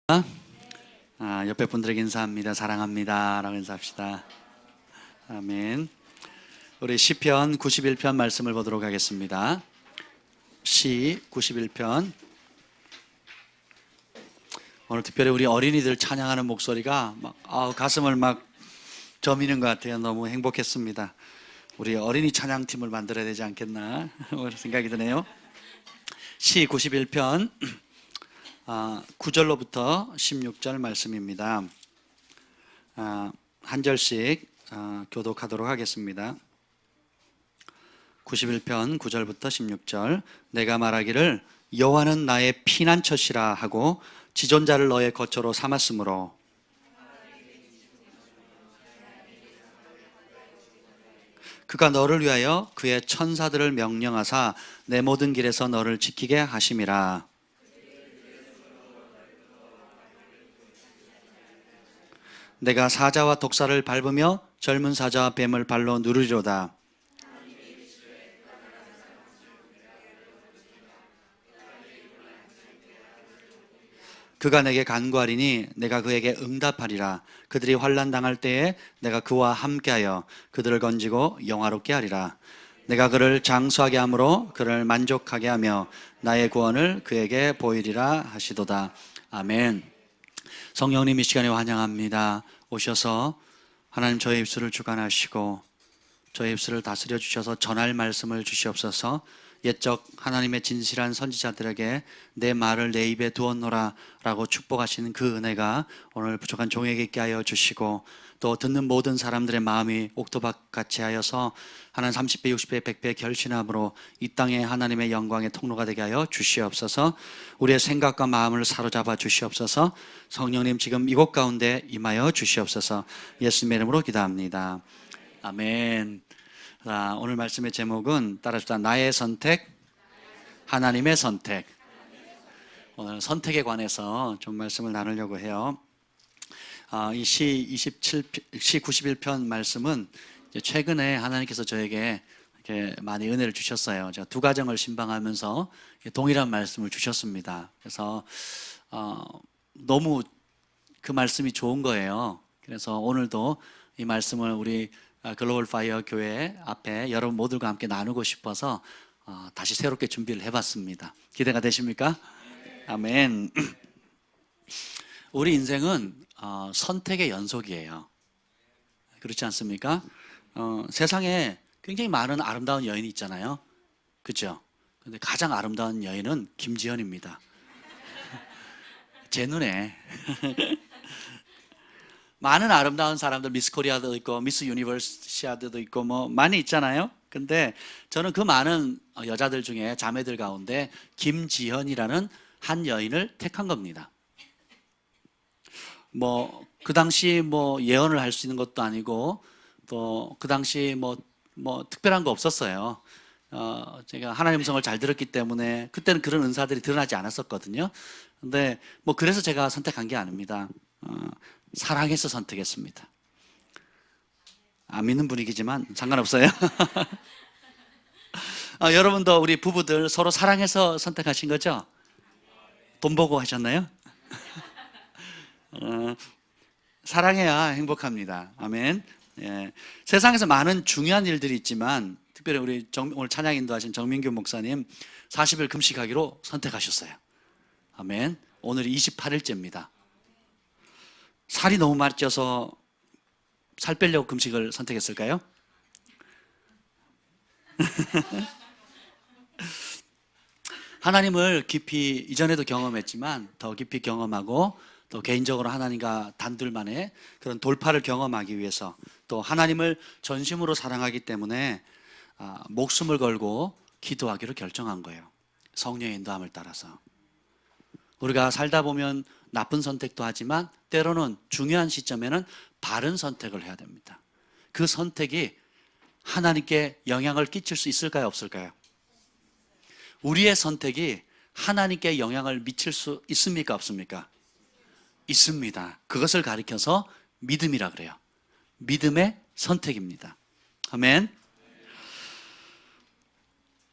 옆에 분들에게 인사합니다. 사랑합니다 라고 인사합시다. 아멘. 우리 시편 91편 말씀을 보도록 하겠습니다. 시 91편. 오늘 특별히 우리 어린이들 찬양하는 목소리가 가슴을 막 저미는 것 같아요. 너무 행복했습니다. 우리 어린이 찬양팀을 만들어야 되지 않겠나 생각이 드네요. 시 91편 9절로부터 16절 말씀입니다. 한 절씩 교독하도록 하겠습니다. 91편 9절부터 16절. 내가 말하기를 여호와는 나의 피난처시라 하고 지존자를 너의 거처로 삼았으므로 그가 너를 위하여 그의 천사들을 명령하사 내 모든 길에서 너를 지키게 하심이라. 내가 사자와 독사를 밟으며 젊은 사자와 뱀을 발로 누르리로다. 그가 내게 간구하리니 내가 그에게 응답하리라. 그들이 환난 당할 때에 내가 그와 함께하여 그들을 건지고 영화롭게 하리라. 내가 그를 장수하게 함으로 그를 만족하게 하며 나의 구원을 그에게 보이리라 하시도다. 아멘. 성령님 이 시간에 환영합니다. 오셔서 하나님 저의 입술을 주관하시고 저의 입술을 다스려 주셔서 전할 말씀을 주시옵소서. 옛적 하나님의 진실한 선지자들에게 내 말을 내 입에 두었노라 라고 축복하시는 그 은혜가 오늘 부족한 종에게 있게 하여 주시고, 또 듣는 모든 사람들의 마음이 옥토박같이 하여서 하나님 30배 60배 100배 결신함으로 이 땅에 하나님의 영광의 통로가 되게 하여 주시옵소서. 우리의 생각과 마음을 사로잡아 주시옵소서. 성령님 지금 이곳 가운데 임하여 주시옵소서. 예수님의 이름으로 기도합니다. 아멘. 오늘 말씀의 제목은 따라합시다. 나의 선택, 하나님의 선택. 오늘 선택에 관해서 좀 말씀을 나누려고 해요. 이 시 91편 말씀은 최근에 하나님께서 저에게 이렇게 많이 은혜를 주셨어요. 제가 두 가정을 신방하면서 동일한 말씀을 주셨습니다. 그래서 너무 그 말씀이 좋은 거예요. 그래서 오늘도 이 말씀을 우리 글로벌 파이어 교회 앞에 여러분 모두가 함께 나누고 싶어서 다시 새롭게 준비를 해봤습니다. 기대가 되십니까? 아멘. 우리 인생은 선택의 연속이에요. 그렇지 않습니까? 세상에 굉장히 많은 아름다운 여인이 있잖아요. 그렇죠? 근데 가장 아름다운 여인은 김지연입니다. 제 눈에. 많은 아름다운 사람들, 미스 코리아도 있고 미스 유니버시아드도 있고 뭐 많이 있잖아요. 근데 저는 그 많은 여자들 중에, 자매들 가운데 김지현이라는 한 여인을 택한 겁니다. 그 당시 예언을 할 수 있는 것도 아니고, 또 그 당시 특별한 거 없었어요. 제가 하나님 음성을 잘 들었기 때문에 그때는 그런 은사들이 드러나지 않았었거든요. 근데 그래서 제가 선택한 게 아닙니다. 사랑해서 선택했습니다. 안 믿는 분위기지만 상관없어요. 여러분도 우리 부부들 서로 사랑해서 선택하신 거죠? 돈 보고 하셨나요? 사랑해야 행복합니다. 아멘. 예. 세상에서 많은 중요한 일들이 있지만 특별히 우리 오늘 찬양 인도하신 정민규 목사님 40일 금식하기로 선택하셨어요. 아멘. 오늘이 28일째입니다. 살이 너무 많이 쪄서 살 빼려고 금식을 선택했을까요? 하나님을 깊이 이전에도 경험했지만 더 깊이 경험하고, 또 개인적으로 하나님과 단둘만의 그런 돌파를 경험하기 위해서, 또 하나님을 전심으로 사랑하기 때문에 목숨을 걸고 기도하기로 결정한 거예요. 성령의 인도함을 따라서. 우리가 살다 보면 나쁜 선택도 하지만 때로는 중요한 시점에는 바른 선택을 해야 됩니다. 그 선택이 하나님께 영향을 끼칠 수 있을까요, 없을까요? 우리의 선택이 하나님께 영향을 미칠 수 있습니까, 없습니까? 있습니다. 그것을 가리켜서 믿음이라 그래요. 믿음의 선택입니다. 아멘.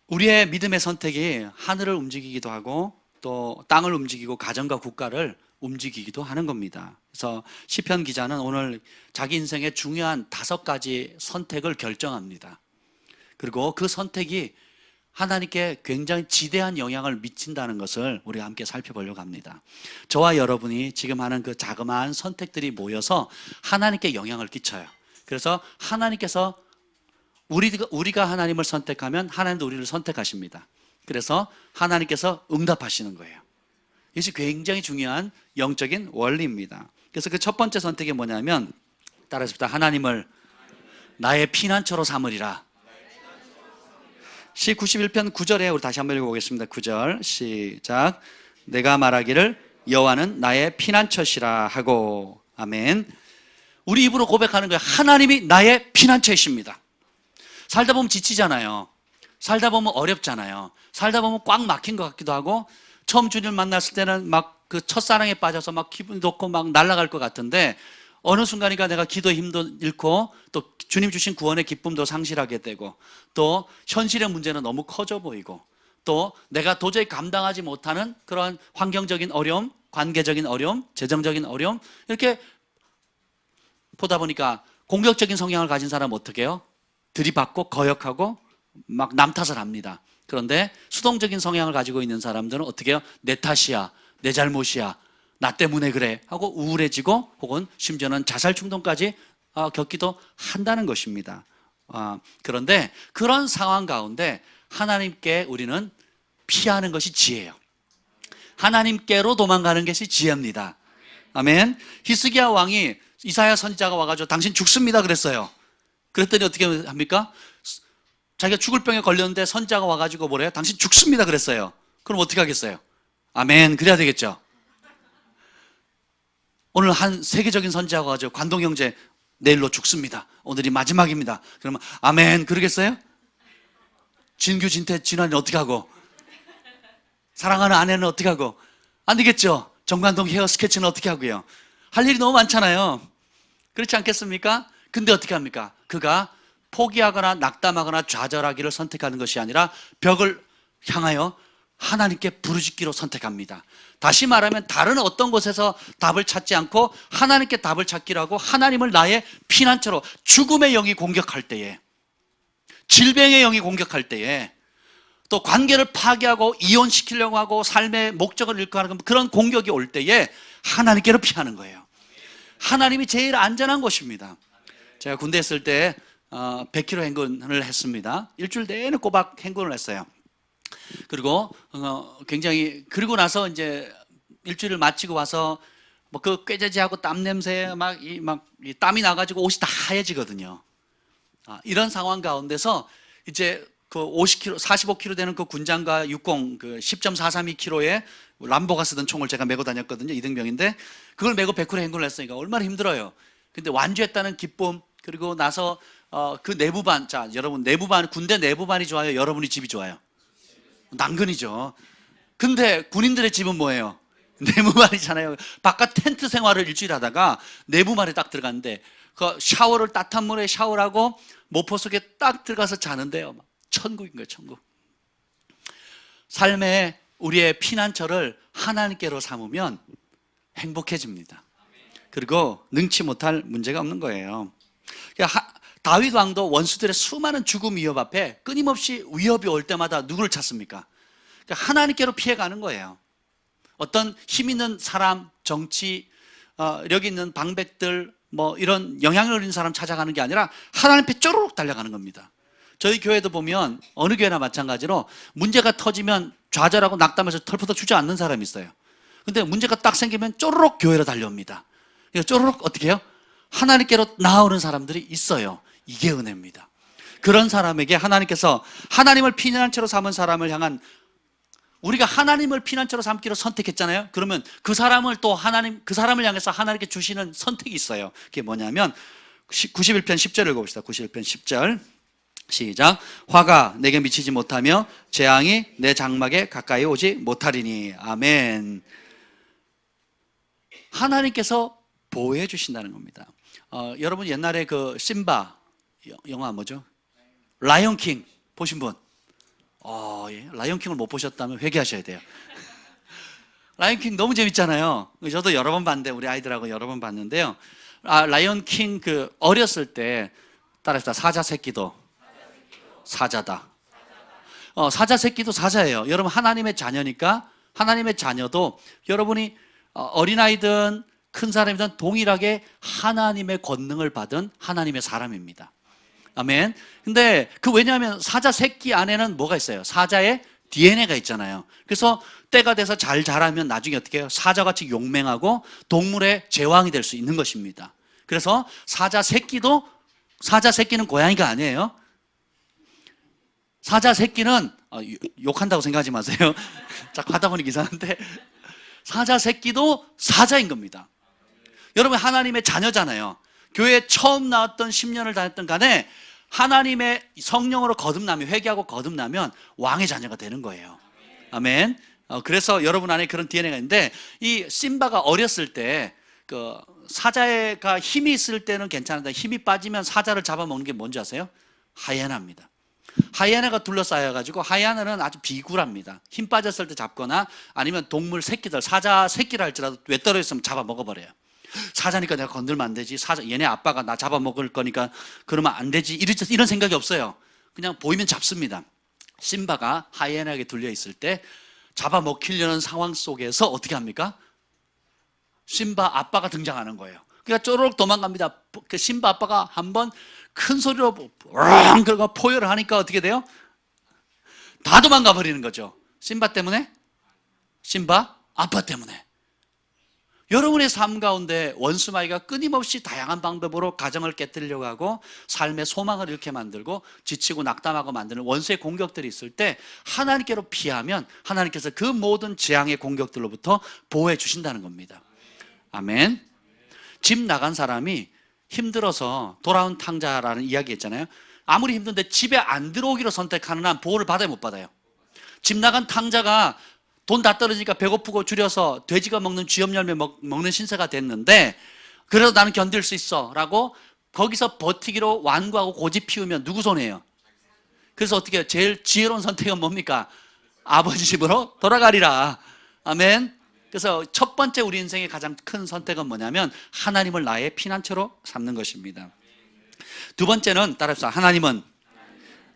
우리의 믿음의 선택이 하늘을 움직이기도 하고 또 땅을 움직이고 가정과 국가를 움직이기도 하는 겁니다. 그래서 시편 기자는 오늘 자기 인생의 중요한 5가지 선택을 결정합니다. 그리고 그 선택이 하나님께 굉장히 지대한 영향을 미친다는 것을 우리가 함께 살펴보려고 합니다. 저와 여러분이 지금 하는 그 자그마한 선택들이 모여서 하나님께 영향을 끼쳐요. 그래서 하나님께서 우리가 하나님을 선택하면 하나님도 우리를 선택하십니다. 그래서 하나님께서 응답하시는 거예요. 이것이 굉장히 중요한 영적인 원리입니다. 그래서 그 첫 번째 선택이 뭐냐면, 따라해봅시다. 하나님을 나의 피난처로 삼으리라. 시 91편 9절에 우리 다시 한번 읽어보겠습니다. 9절 시작. 내가 말하기를 여호와는 나의 피난처시라 하고. 아멘. 우리 입으로 고백하는 거예요. 하나님이 나의 피난처이십니다. 살다 보면 지치잖아요. 살다 보면 어렵잖아요. 살다 보면 꽉 막힌 것 같기도 하고, 처음 주님을 만났을 때는 막 그 첫사랑에 빠져서 막 기분 좋고 막 날아갈 것 같은데, 어느 순간인가 내가 기도의 힘도 잃고 또 주님 주신 구원의 기쁨도 상실하게 되고, 또 현실의 문제는 너무 커져 보이고, 또 내가 도저히 감당하지 못하는 그런 환경적인 어려움, 관계적인 어려움, 재정적인 어려움, 이렇게 보다 보니까 공격적인 성향을 가진 사람은 어떻게 해요? 들이받고 거역하고 막 남 탓을 합니다. 그런데 수동적인 성향을 가지고 있는 사람들은 어떻게 해요? 내 탓이야, 내 잘못이야, 나 때문에 그래 하고 우울해지고, 혹은 심지어는 자살 충동까지 겪기도 한다는 것입니다. 그런데 그런 상황 가운데 하나님께 우리는 피하는 것이 지혜예요. 하나님께로 도망가는 것이 지혜입니다. 아멘. 히스기야 왕이 이사야 선지자가 와가지고 당신 죽습니다 그랬어요. 그랬더니 어떻게 합니까? 자기가 죽을 병에 걸렸는데 선지자가 와가지고 뭐래요? 당신 죽습니다 그랬어요. 그럼 어떻게 하겠어요? 아멘. 그래야 되겠죠. 오늘 한 세계적인 선지자가 와가지고 관동 형제 내일로 죽습니다, 오늘이 마지막입니다. 그러면 아멘 그러겠어요? 진규 진태 진환이 어떻게 하고, 사랑하는 아내는 어떻게 하고, 안 되겠죠. 정관동 헤어 스케치는 어떻게 하고요. 할 일이 너무 많잖아요. 그렇지 않겠습니까? 근데 어떻게 합니까? 그가 포기하거나 낙담하거나 좌절하기를 선택하는 것이 아니라 벽을 향하여 하나님께 부르짖기로 선택합니다. 다시 말하면 다른 어떤 곳에서 답을 찾지 않고 하나님께 답을 찾기로 하고, 하나님을 나의 피난처로, 죽음의 영이 공격할 때에, 질병의 영이 공격할 때에, 또 관계를 파괴하고 이혼시키려고 하고 삶의 목적을 잃고 하는 그런 공격이 올 때에 하나님께로 피하는 거예요. 하나님이 제일 안전한 곳입니다. 제가 군대 있을 때 100km 행군을 했습니다. 일주일 내내 꼬박 행군을 했어요. 그리고 굉장히, 그리고 나서 이제 일주일을 마치고 와서 뭐 그 꾀재지하고 땀 냄새 이 땀이 나가지고 옷이 다 하얘지거든요. 이런 상황 가운데서 이제 그 50km, 45km 되는 그 군장과 60, 그 10.432km의 람보가 쓰던 총을 제가 메고 다녔거든요. 이등병인데 그걸 메고 100km 행군을 했으니까 얼마나 힘들어요. 근데 완주했다는 기쁨, 그리고 나서 그 내부반, 자 여러분, 내부반, 군대 내부반이 좋아요, 여러분이 집이 좋아요? 난근이죠. 근데 군인들의 집은 뭐예요? 내부반이잖아요. 바깥 텐트 생활을 일주일 하다가 내부반에 딱 들어갔는데, 그 샤워를, 따뜻한 물에 샤워를 하고 모포 속에 딱 들어가서 자는데요, 천국인 거예요, 천국. 삶에 우리의 피난처를 하나님께로 삼으면 행복해집니다. 그리고 능치 못할 문제가 없는 거예요. 다윗 왕도 원수들의 수많은 죽음 위협 앞에 끊임없이 위협이 올 때마다 누구를 찾습니까? 하나님께로 피해가는 거예요. 어떤 힘 있는 사람, 정치, 여기 있는 방백들, 뭐 이런 영향을 얻는 사람 찾아가는 게 아니라 하나님 앞에 쪼르륵 달려가는 겁니다. 저희 교회도 보면 어느 교회나 마찬가지로 문제가 터지면 좌절하고 낙담해서 털포도 주저앉는 사람이 있어요. 근데 문제가 딱 생기면 쪼르륵 교회로 달려옵니다. 쪼르륵 어떻게 해요? 하나님께로 나아오는 사람들이 있어요. 이게 은혜입니다. 그런 사람에게 하나님께서, 하나님을 피난처로 삼은 사람을 향한, 우리가 하나님을 피난처로 삼기로 선택했잖아요. 그러면 그 사람을 또 그 사람을 향해서 하나님께 주시는 선택이 있어요. 그게 뭐냐면 91편 10절 읽어봅시다. 91편 10절 시작. 화가 내게 미치지 못하며 재앙이 내 장막에 가까이 오지 못하리니. 아멘. 하나님께서 보호해 주신다는 겁니다. 여러분 옛날에 그 심바 영화 뭐죠? 라이온킹 보신 분? 예. 라이온킹을 못 보셨다면 회개하셔야 돼요. 라이언킹 너무 재밌잖아요. 저도 여러 번 봤는데, 우리 아이들하고 여러 번 봤는데요. 라이언킹 어렸을 때 따라해서 사자 새끼도 사자다. 사자 새끼도 사자예요. 여러분 하나님의 자녀니까 하나님의 자녀도 여러분이 어린아이든 큰 사람이든 동일하게 하나님의 권능을 받은 하나님의 사람입니다. 아멘. 근데 왜냐하면 사자 새끼 안에는 뭐가 있어요? 사자의 DNA가 있잖아요. 그래서 때가 돼서 잘 자라면 나중에 어떻게 해요? 사자같이 용맹하고 동물의 제왕이 될 수 있는 것입니다. 그래서 사자 새끼는 고양이가 아니에요. 사자 새끼는 욕한다고 생각하지 마세요. 자꾸 하다 보니 이상한데, 사자 새끼도 사자인 겁니다. 여러분 하나님의 자녀잖아요. 교회에 처음 나왔던 10년을 다녔던 간에 하나님의 성령으로 거듭나면, 회개하고 거듭나면 왕의 자녀가 되는 거예요. 아멘. 그래서 여러분 안에 그런 DNA가 있는데, 이 심바가 어렸을 때 사자가 힘이 있을 때는 괜찮은데 힘이 빠지면 사자를 잡아먹는 게 뭔지 아세요? 하이에나입니다. 하이에나가 둘러싸여가지고, 하이에나는 아주 비굴합니다. 힘 빠졌을 때 잡거나 아니면 동물 새끼들, 사자 새끼를 할지라도 왜 떨어졌으면 잡아먹어버려요. 사자니까 내가 건들면 안 되지, 얘네 아빠가 나 잡아먹을 거니까 그러면 안 되지, 이런 생각이 없어요. 그냥 보이면 잡습니다. 심바가 하이에나에게 둘려있을 때 잡아먹히려는 상황 속에서 어떻게 합니까? 심바 아빠가 등장하는 거예요. 그러니까 쪼르륵 도망갑니다. 그 심바 아빠가 한번 큰 소리로 그러고 포효를 하니까 어떻게 돼요? 다 도망가 버리는 거죠. 심바 때문에? 심바 아빠 때문에. 여러분의 삶 가운데 원수마귀가 끊임없이 다양한 방법으로 가정을 깨뜨리려고 하고 삶의 소망을 잃게 만들고 지치고 낙담하고 만드는 원수의 공격들이 있을 때, 하나님께로 피하면 하나님께서 그 모든 재앙의 공격들로부터 보호해 주신다는 겁니다. 아멘. 집 나간 사람이 힘들어서 돌아온 탕자라는 이야기 했잖아요. 아무리 힘든데 집에 안 들어오기로 선택하는 한 보호를 받아요, 못 받아요? 집 나간 탕자가 돈 다 떨어지니까 배고프고 줄여서 돼지가 먹는 쥐염 열매 먹는 신세가 됐는데, 그래도 나는 견딜 수 있어 라고 거기서 버티기로 완고하고 고집 피우면 누구 손해예요? 그래서 어떻게 해요? 제일 지혜로운 선택은 뭡니까? 아버지 집으로 돌아가리라. 아멘. 그래서 첫 번째 우리 인생의 가장 큰 선택은 뭐냐면 하나님을 나의 피난처로 삼는 것입니다. 두 번째는 따라합시다. 하나님은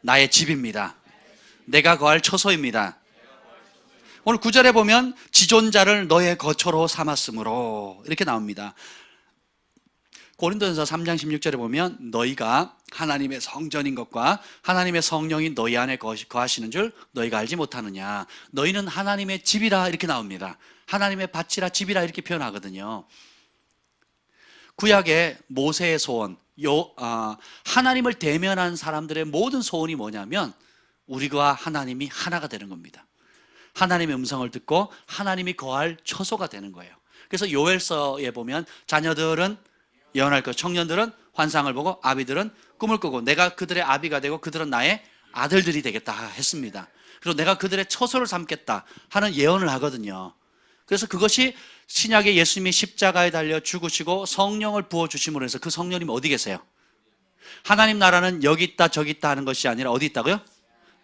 나의 집입니다. 내가 거할 처소입니다. 오늘 9절에 보면 지존자를 너의 거처로 삼았으므로 이렇게 나옵니다. 고린도전서 3장 16절에 보면 너희가 하나님의 성전인 것과 하나님의 성령이 너희 안에 거하시는 줄 너희가 알지 못하느냐. 너희는 하나님의 집이라 이렇게 나옵니다. 하나님의 밭이라 집이라 이렇게 표현하거든요. 구약의 모세의 소원, 하나님을 대면한 사람들의 모든 소원이 뭐냐면 우리와 하나님이 하나가 되는 겁니다. 하나님의 음성을 듣고 하나님이 거할 처소가 되는 거예요. 그래서 요엘서에 보면 자녀들은 예언할 것, 청년들은 환상을 보고 아비들은 꿈을 꾸고 내가 그들의 아비가 되고 그들은 나의 아들들이 되겠다 했습니다. 그리고 내가 그들의 처소를 삼겠다 하는 예언을 하거든요. 그래서 그것이 신약의 예수님이 십자가에 달려 죽으시고 성령을 부어주심으로 해서 그 성령님이 어디 계세요? 하나님 나라는 여기 있다 저기 있다 하는 것이 아니라 어디 있다고요?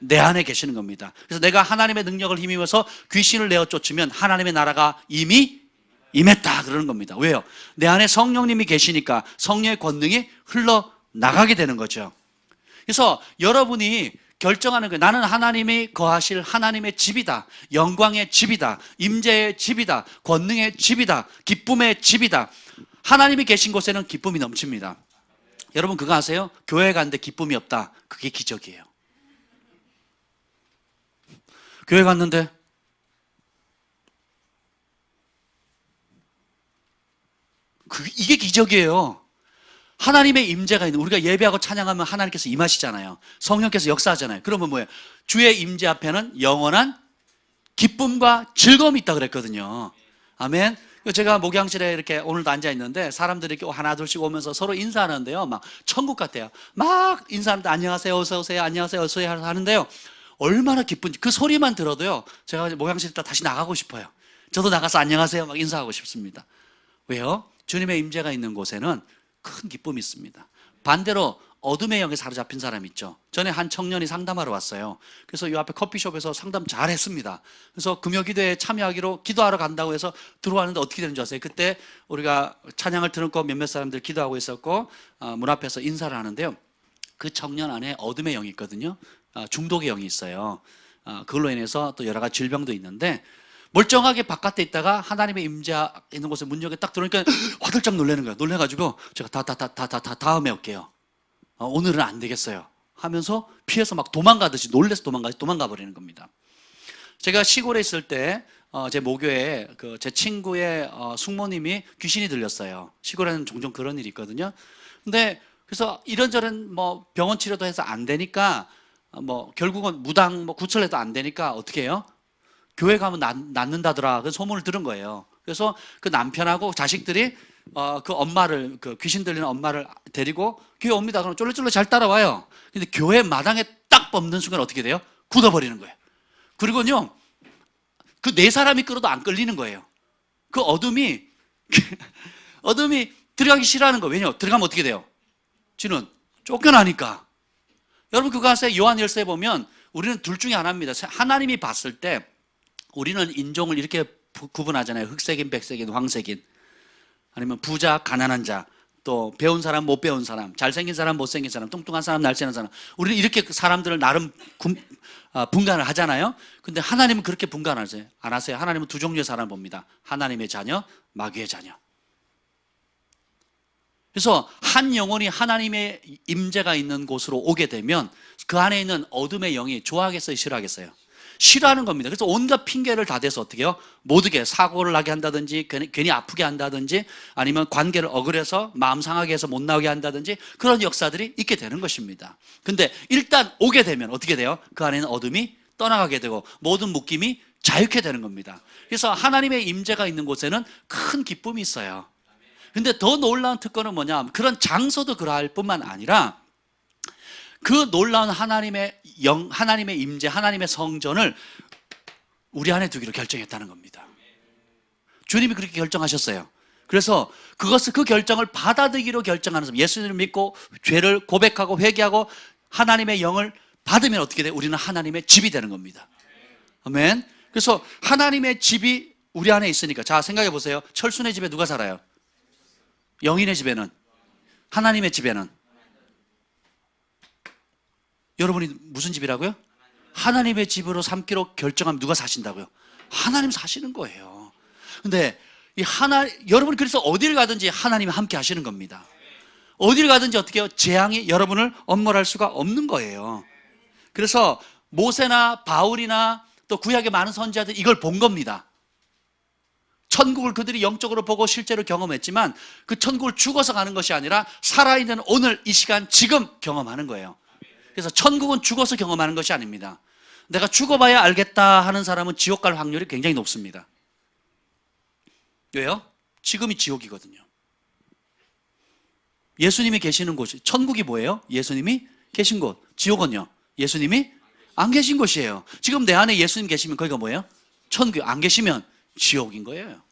내 안에 계시는 겁니다. 그래서 내가 하나님의 능력을 힘입어서 귀신을 내어 쫓으면 하나님의 나라가 이미 임했다 그러는 겁니다. 왜요? 내 안에 성령님이 계시니까 성령의 권능이 흘러나가게 되는 거죠. 그래서 여러분이 결정하는 거예요. 나는 하나님이 거하실 하나님의 집이다. 영광의 집이다. 임재의 집이다. 권능의 집이다. 기쁨의 집이다. 하나님이 계신 곳에는 기쁨이 넘칩니다. 여러분 그거 아세요? 교회 갔는데 기쁨이 없다. 그게 기적이에요. 교회 갔는데 이게 기적이에요. 하나님의 임재가 있는, 우리가 예배하고 찬양하면 하나님께서 임하시잖아요. 성령께서 역사하잖아요. 그러면 뭐예요? 주의 임재 앞에는 영원한 기쁨과 즐거움이 있다 그랬거든요. 아멘. 제가 목양실에 이렇게 오늘도 앉아 있는데 사람들이 이렇게 하나 둘씩 오면서 서로 인사하는데요, 막 천국 같아요. 막 인사하는데 안녕하세요, 어서 오세요, 안녕하세요, 어서 오세요 하는데요, 얼마나 기쁜지 그 소리만 들어도요 제가 목양실 있다 다시 나가고 싶어요. 저도 나가서 안녕하세요 막 인사하고 싶습니다. 왜요? 주님의 임재가 있는 곳에는 큰 기쁨이 있습니다. 반대로 어둠의 영에 사로잡힌 사람 있죠. 전에 한 청년이 상담하러 왔어요. 그래서 이 앞에 커피숍에서 상담 잘 했습니다. 그래서 금요기도에 참여하기로 기도하러 간다고 해서 들어왔는데 어떻게 되는 줄 아세요? 그때 우리가 찬양을 들었고 몇몇 사람들 기도하고 있었고 문 앞에서 인사를 하는데요. 그 청년 안에 어둠의 영이 있거든요. 중독의 영이 있어요. 그걸로 인해서 또 여러 가지 질병도 있는데 멀쩡하게 바깥에 있다가 하나님의 임재 있는 곳에 문 역에 딱 들어오니까 화들짝 놀라는 거예요. 놀래가지고 제가 다음에 올게요. 오늘은 안 되겠어요 하면서 피해서 막 도망가듯이 놀래서 도망가 버리는 겁니다. 제가 시골에 있을 때 제 모교에 제 친구의 숙모님이 귀신이 들렸어요. 시골에는 종종 그런 일이 있거든요. 근데 그래서 이런저런 뭐 병원 치료도 해서 안 되니까 뭐 결국은 무당 구출해도 안 되니까 어떻게 해요? 교회 가면 낫는다더라. 그 소문을 들은 거예요. 그래서 그 남편하고 자식들이 그 엄마를, 그 귀신 들리는 엄마를 데리고 교회 옵니다. 그럼 쫄래쫄래 잘 따라와요. 근데 교회 마당에 딱 뻗는 순간 어떻게 돼요? 굳어버리는 거예요. 그리고요, 그 네 사람이 끌어도 안 끌리는 거예요. 그 어둠이 들어가기 싫어하는 거예요. 왜냐면 들어가면 어떻게 돼요? 쥐는 쫓겨나니까. 여러분 그거 아세요? 요한 1서에 보면 우리는 둘 중에 하나입니다. 하나님이 봤을 때 우리는 인종을 이렇게 구분하잖아요. 흑색인, 백색인, 황색인. 아니면 부자, 가난한 자, 또 배운 사람, 못 배운 사람, 잘생긴 사람, 못생긴 사람, 뚱뚱한 사람, 날씬한 사람. 우리는 이렇게 사람들을 나름 분간을 하잖아요. 근데 하나님은 그렇게 분간 안 하세요. 하나님은 두 종류의 사람을 봅니다. 하나님의 자녀, 마귀의 자녀. 그래서 한 영혼이 하나님의 임재가 있는 곳으로 오게 되면 그 안에 있는 어둠의 영이 좋아하겠어요, 싫어하겠어요? 싫어하는 겁니다. 그래서 온갖 핑계를 다 대서 어떻게 해요? 모두게 사고를 나게 한다든지 괜히 아프게 한다든지 아니면 관계를 억울해서 마음 상하게 해서 못 나오게 한다든지 그런 역사들이 있게 되는 것입니다. 근데 일단 오게 되면 어떻게 돼요? 그 안에는 어둠이 떠나가게 되고 모든 묶임이 자유케 되는 겁니다. 그래서 하나님의 임재가 있는 곳에는 큰 기쁨이 있어요. 근데 더 놀라운 특권은 뭐냐? 그런 장소도 그러할 뿐만 아니라 그 놀라운 하나님의 영, 하나님의 임재, 하나님의 성전을 우리 안에 두기로 결정했다는 겁니다. 주님이 그렇게 결정하셨어요. 그래서 그 결정을 받아들이기로 결정하는 사람, 예수님을 믿고 죄를 고백하고 회개하고 하나님의 영을 받으면 어떻게 돼요? 우리는 하나님의 집이 되는 겁니다. 아멘. 그래서 하나님의 집이 우리 안에 있으니까 자 생각해 보세요. 철순의 집에 누가 살아요? 영인의 집에는, 하나님의 집에는 여러분이 무슨 집이라고요? 하나님의 집으로 삼기로 결정하면 누가 사신다고요? 하나님 사시는 거예요. 근데 여러분이 그래서 어디를 가든지 하나님이 함께 하시는 겁니다. 어디를 가든지 어떻게 해요? 재앙이 여러분을 엄몰할 수가 없는 거예요. 그래서 모세나 바울이나 또 구약의 많은 선지자들이 이걸 본 겁니다. 천국을 그들이 영적으로 보고 실제로 경험했지만 그 천국을 죽어서 가는 것이 아니라 살아있는 오늘 이 시간 지금 경험하는 거예요. 그래서 천국은 죽어서 경험하는 것이 아닙니다. 내가 죽어봐야 알겠다 하는 사람은 지옥 갈 확률이 굉장히 높습니다. 왜요? 지금이 지옥이거든요. 예수님이 계시는 곳이, 천국이 뭐예요? 예수님이 계신 곳. 지옥은요? 예수님이 안 계신 곳이에요. 지금 내 안에 예수님 계시면 거기가 뭐예요? 천국. 안 계시면 지옥인 거예요.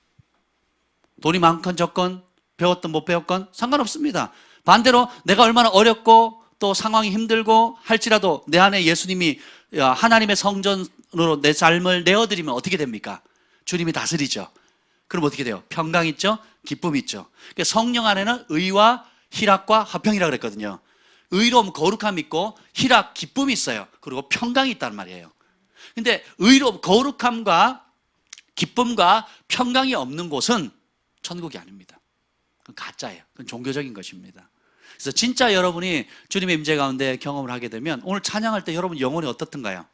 돈이 많건 적건, 배웠건 못 배웠건 상관없습니다. 반대로 내가 얼마나 어렵고 또 상황이 힘들고 할지라도 내 안에 예수님이 하나님의 성전으로 내 삶을 내어드리면 어떻게 됩니까? 주님이 다스리죠. 그럼 어떻게 돼요? 평강 있죠? 기쁨 있죠. 그러니까 성령 안에는 의와 희락과 화평이라고 그랬거든요. 의로움, 거룩함 있고 희락, 기쁨이 있어요. 그리고 평강이 있단 말이에요. 근데 의로움, 거룩함과 기쁨과 평강이 없는 곳은 천국이 아닙니다. 그건 가짜예요. 그건 종교적인 것입니다. 그래서 진짜 여러분이 주님의 임재 가운데 경험을 하게 되면 오늘 찬양할 때 여러분 영혼이 어떻던가요?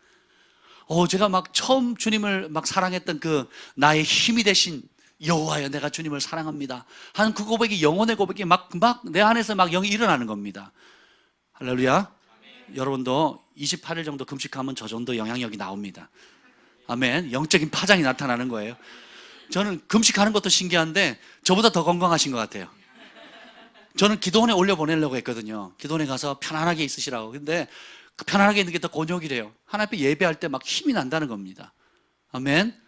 제가 막 처음 주님을 막 사랑했던 그 나의 힘이 되신 여호와여 내가 주님을 사랑합니다 하는 그 고백이 영혼의 고백이 막 내 안에서 막 영이 일어나는 겁니다. 할렐루야. 여러분도 28일 정도 금식하면 저 정도 영향력이 나옵니다. 아멘. 영적인 파장이 나타나는 거예요. 저는 금식하는 것도 신기한데 저보다 더 건강하신 것 같아요. 저는 기도원에 올려보내려고 했거든요. 기도원에 가서 편안하게 있으시라고. 근데 그 편안하게 있는 게 더 곤욕이래요. 하나님 앞에 예배할 때 막 힘이 난다는 겁니다. 아멘.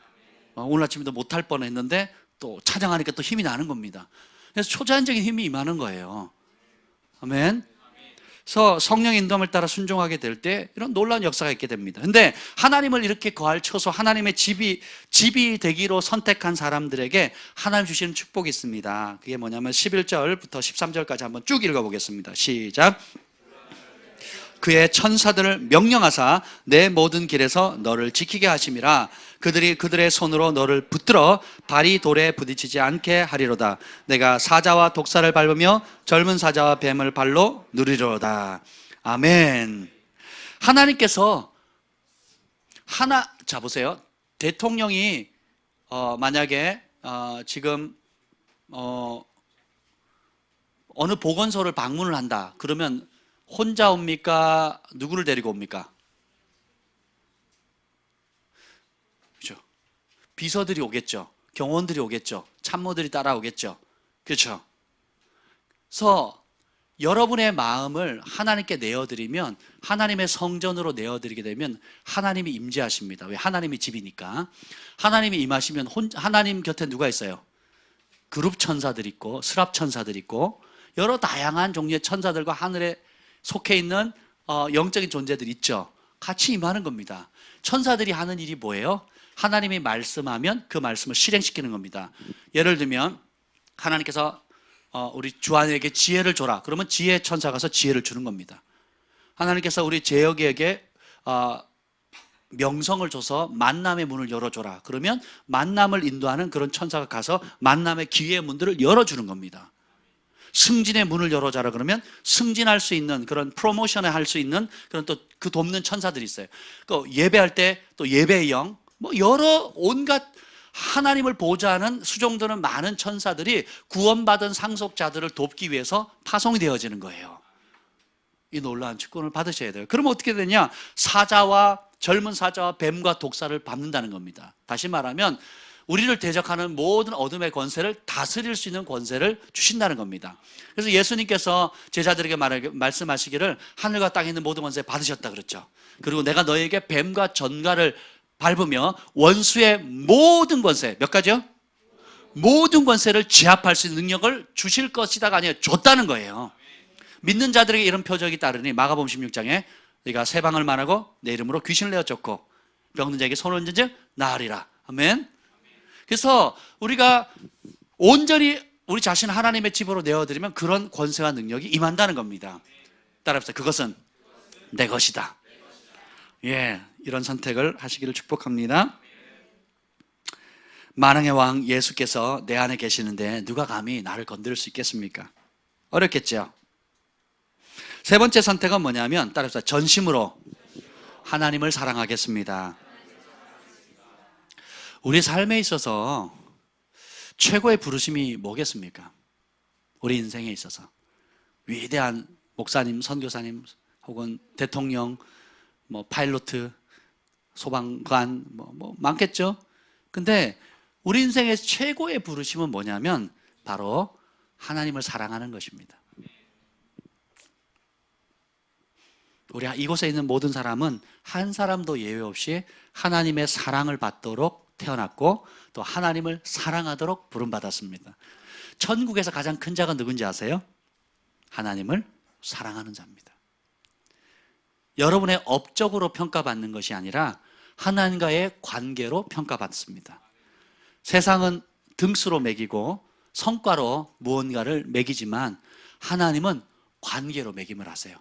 오늘 아침에도 못할 뻔했는데 또 찬양하니까 또 힘이 나는 겁니다. 그래서 초자연적인 힘이 임하는 거예요. 아멘. 그래서 성령의 인도함을 따라 순종하게 될 때 이런 놀라운 역사가 있게 됩니다. 근데 하나님을 이렇게 거할 처소, 하나님의 집이 되기로 선택한 사람들에게 하나님 주시는 축복이 있습니다. 그게 뭐냐면 11절부터 13절까지 한번 쭉 읽어보겠습니다. 시작. 그의 천사들을 명령하사 내 모든 길에서 너를 지키게 하심이라. 그들이 그들의 손으로 너를 붙들어 발이 돌에 부딪히지 않게 하리로다. 내가 사자와 독사를 밟으며 젊은 사자와 뱀을 발로 누리리로다. 아멘. 하나님께서 자 보세요. 대통령이 만약에 지금 어느 보건소를 방문을 한다. 그러면 혼자 옵니까? 누구를 데리고 옵니까? 그렇죠. 비서들이 오겠죠. 경호원들이 오겠죠. 참모들이 따라오겠죠. 그렇죠. 그래서 여러분의 마음을 하나님께 내어드리면, 하나님의 성전으로 내어드리게 되면 하나님이 임재하십니다. 왜? 하나님이 집이니까. 하나님이 임하시면 하나님 곁에 누가 있어요? 그룹 천사들 있고 스랍 천사들 있고 여러 다양한 종류의 천사들과 하늘에 속해 있는 영적인 존재들 있죠. 같이 임하는 겁니다. 천사들이 하는 일이 뭐예요? 하나님이 말씀하면 그 말씀을 실행시키는 겁니다. 예를 들면 하나님께서 우리 주한에게 지혜를 줘라. 그러면 지혜 천사가 가서 지혜를 주는 겁니다. 하나님께서 우리 재혁이에게 명성을 줘서 만남의 문을 열어줘라. 그러면 만남을 인도하는 그런 천사가 가서 만남의 기회의 문들을 열어주는 겁니다. 승진의 문을 열어줘라 그러면 승진할 수 있는 그런 프로모션을 할 수 있는 그런 또 그 돕는 천사들이 있어요. 그 예배할 때 또 예배의 영, 뭐 여러 온갖 하나님을 보좌하는 수종드는 많은 천사들이 구원받은 상속자들을 돕기 위해서 파송이 되어지는 거예요. 이 놀라운 축복을 받으셔야 돼요. 그러면 어떻게 되냐? 젊은 사자와 뱀과 독사를 밟는다는 겁니다. 다시 말하면 우리를 대적하는 모든 어둠의 권세를 다스릴 수 있는 권세를 주신다는 겁니다. 그래서 예수님께서 제자들에게 말씀하시기를 하늘과 땅에 있는 모든 권세 받으셨다 그랬죠. 그리고 내가 너에게 뱀과 전갈을 밟으며 원수의 모든 권세, 몇 가지요? 모든 권세를 제압할 수 있는 능력을 주실 것이다가 아니라 줬다는 거예요. 믿는 자들에게 이런 표적이 따르니 마가복음 16장에 네가 새 방을 말하고 내 이름으로 귀신을 내어 쫓고 병든 자에게 손을 얹은 즉 나으리라. 아멘. 그래서 우리가 온전히 우리 자신을 하나님의 집으로 내어드리면 그런 권세와 능력이 임한다는 겁니다. 따라합시다. 그것은 내 것이다. 예, 이런 선택을 하시기를 축복합니다. 만왕의 왕 예수께서 내 안에 계시는데 누가 감히 나를 건드릴 수 있겠습니까? 어렵겠죠. 세 번째 선택은 뭐냐면 따라합시다. 전심으로 하나님을 사랑하겠습니다. 우리 삶에 있어서 최고의 부르심이 뭐겠습니까? 우리 인생에 있어서 위대한 목사님, 선교사님 혹은 대통령, 파일로트, 소방관 뭐 많겠죠. 근데 우리 인생의 최고의 부르심은 뭐냐면 바로 하나님을 사랑하는 것입니다. 우리 이곳에 있는 모든 사람은 한 사람도 예외 없이 하나님의 사랑을 받도록 태어났고 또 하나님을 사랑하도록 부름받았습니다. 천국에서 가장 큰 자가 누군지 아세요? 하나님을 사랑하는 자입니다. 여러분의 업적으로 평가받는 것이 아니라 하나님과의 관계로 평가받습니다. 세상은 등수로 매기고 성과로 무언가를 매기지만 하나님은 관계로 매김을 하세요.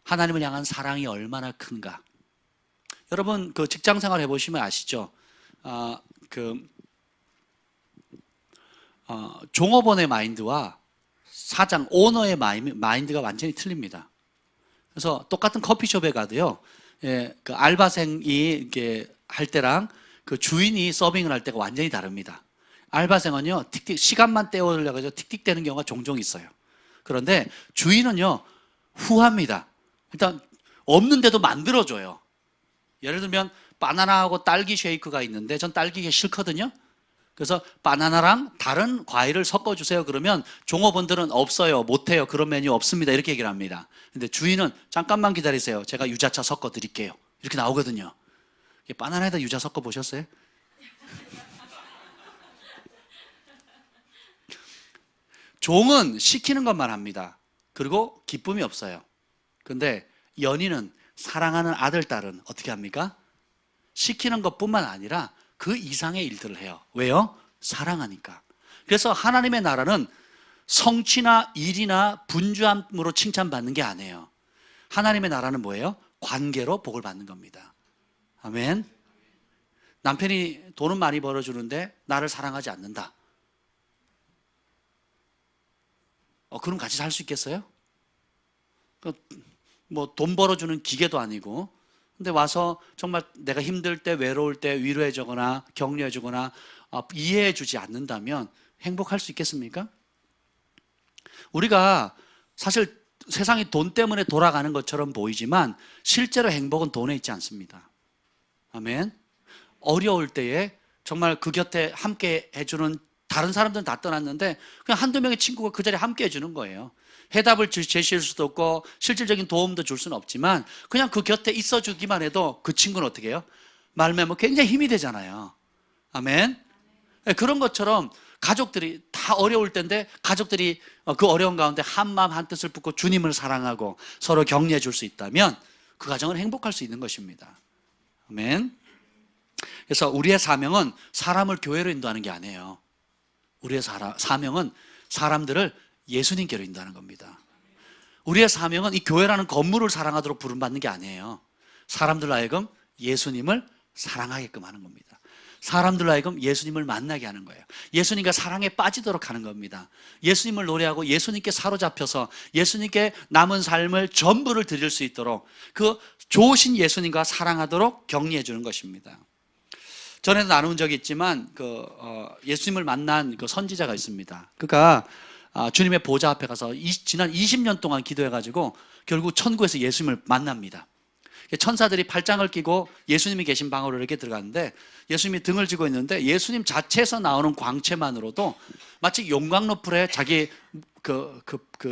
하나님을 향한 사랑이 얼마나 큰가. 여러분 그 직장생활 해보시면 아시죠? 종업원의 마인드와 사장, 오너의 마인드가 완전히 틀립니다. 그래서 똑같은 커피숍에 가도요, 그 알바생이 이렇게 할 때랑 그 주인이 서빙을 할 때가 완전히 다릅니다. 알바생은요, 틱틱, 시간만 때우려고 틱틱대는 경우가 종종 있어요. 그런데 주인은요, 후합니다. 일단, 없는데도 만들어줘요. 예를 들면, 바나나하고 딸기 쉐이크가 있는데 전 딸기가 싫거든요. 그래서 바나나랑 다른 과일을 섞어주세요. 그러면 종업원들은 없어요, 못해요, 그런 메뉴 없습니다 이렇게 얘기를 합니다. 근데 주인은 잠깐만 기다리세요, 제가 유자차 섞어 드릴게요 이렇게 나오거든요. 바나나에다 유자 섞어 보셨어요? 종은 시키는 것만 합니다. 그리고 기쁨이 없어요. 근데 연인은 사랑하는 아들, 딸은 어떻게 합니까? 시키는 것뿐만 아니라 그 이상의 일들을 해요. 왜요? 사랑하니까. 그래서 하나님의 나라는 성취나 일이나 분주함으로 칭찬받는 게 아니에요. 하나님의 나라는 뭐예요? 관계로 복을 받는 겁니다. 아멘. 남편이 돈은 많이 벌어주는데 나를 사랑하지 않는다. 그럼 같이 살 수 있겠어요? 뭐 돈 벌어주는 기계도 아니고, 근데 와서 정말 내가 힘들 때, 외로울 때 위로해주거나 격려해주거나 이해해주지 않는다면 행복할 수 있겠습니까? 우리가 사실 세상이 돈 때문에 돌아가는 것처럼 보이지만 실제로 행복은 돈에 있지 않습니다. 아멘. 어려울 때에 정말 그 곁에 함께 해주는, 다른 사람들은 다 떠났는데 그냥 한두 명의 친구가 그 자리에 함께 해주는 거예요. 해답을 제시할 수도 없고 실질적인 도움도 줄 수는 없지만 그냥 그 곁에 있어주기만 해도 그 친구는 어떻게 해요? 말하면 굉장히 힘이 되잖아요. 아멘. 그런 것처럼 가족들이 다 어려울 때인데 가족들이 그 어려운 가운데 한 마음 한 뜻을 붙고 주님을 사랑하고 서로 격려해 줄 수 있다면 그 가정은 행복할 수 있는 것입니다. 아멘. 그래서 우리의 사명은 사람을 교회로 인도하는 게 아니에요. 우리의 사명은 사람들을 예수님께로 인도하는 겁니다. 우리의 사명은 이 교회라는 건물을 사랑하도록 부름받는 게 아니에요. 사람들 하여금 예수님을 사랑하게끔 하는 겁니다. 사람들 하여금 예수님을 만나게 하는 거예요. 예수님과 사랑에 빠지도록 하는 겁니다. 예수님을 노래하고 예수님께 사로잡혀서 예수님께 남은 삶을 전부를 드릴 수 있도록 그 좋으신 예수님과 사랑하도록 격려해 주는 것입니다. 전에도 나눈 적이 있지만 예수님을 만난 그 선지자가 있습니다. 그가 주님의 보좌 앞에 가서 지난 20년 동안 기도해가지고 결국 천국에서 예수님을 만납니다. 천사들이 팔짱을 끼고 예수님이 계신 방으로 이렇게 들어갔는데 예수님이 등을 지고 있는데 예수님 자체에서 나오는 광채만으로도 마치 용광로풀에 자기 그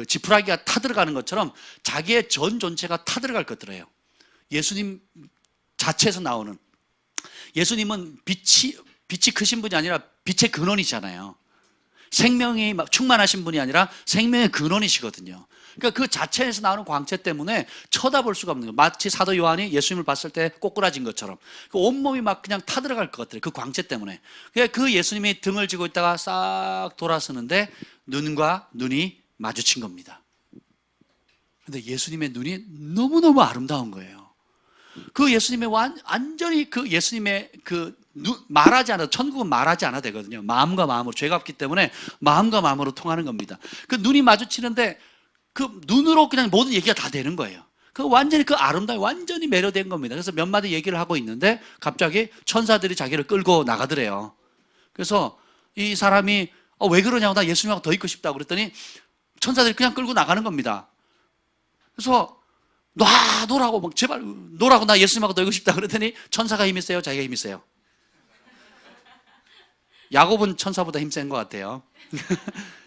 지푸라기가 타들어가는 것처럼 자기의 전 존재가 타들어갈 것들어요. 예수님 자체에서 나오는, 예수님은 빛이 크신 분이 아니라 빛의 근원이잖아요. 생명이 충만하신 분이 아니라 생명의 근원이시거든요. 그러니까 그 자체에서 나오는 광채 때문에 쳐다볼 수가 없는 거예요. 마치 사도 요한이 예수님을 봤을 때 꼬꾸라진 것처럼 온몸이 막 그냥 타들어갈 것 같아요. 그 광채 때문에. 그 예수님이 등을 지고 있다가 싹 돌아서는데 눈과 눈이 마주친 겁니다. 근데 예수님의 눈이 너무너무 아름다운 거예요. 그 예수님의 완전히 그 예수님의 말하지 않아도, 천국은 말하지 않아도 되거든요. 마음과 마음으로, 죄가 없기 때문에 마음과 마음으로 통하는 겁니다. 그 눈이 마주치는데 그 눈으로 그냥 모든 얘기가 다 되는 거예요. 완전히 그 아름다움이 완전히 매료된 겁니다. 그래서 몇 마디 얘기를 하고 있는데 갑자기 천사들이 자기를 끌고 나가더래요. 그래서 이 사람이 왜 그러냐고, 나 예수님하고 더 있고 싶다고 그랬더니 천사들이 그냥 끌고 나가는 겁니다. 그래서 놔놓으라고, 막 제발 놓으라고, 나 예수님하고 더 있고 싶다 그랬더니 천사가 힘이 세요, 자기가 힘이 세요? 야곱은 천사보다 힘센 것 같아요.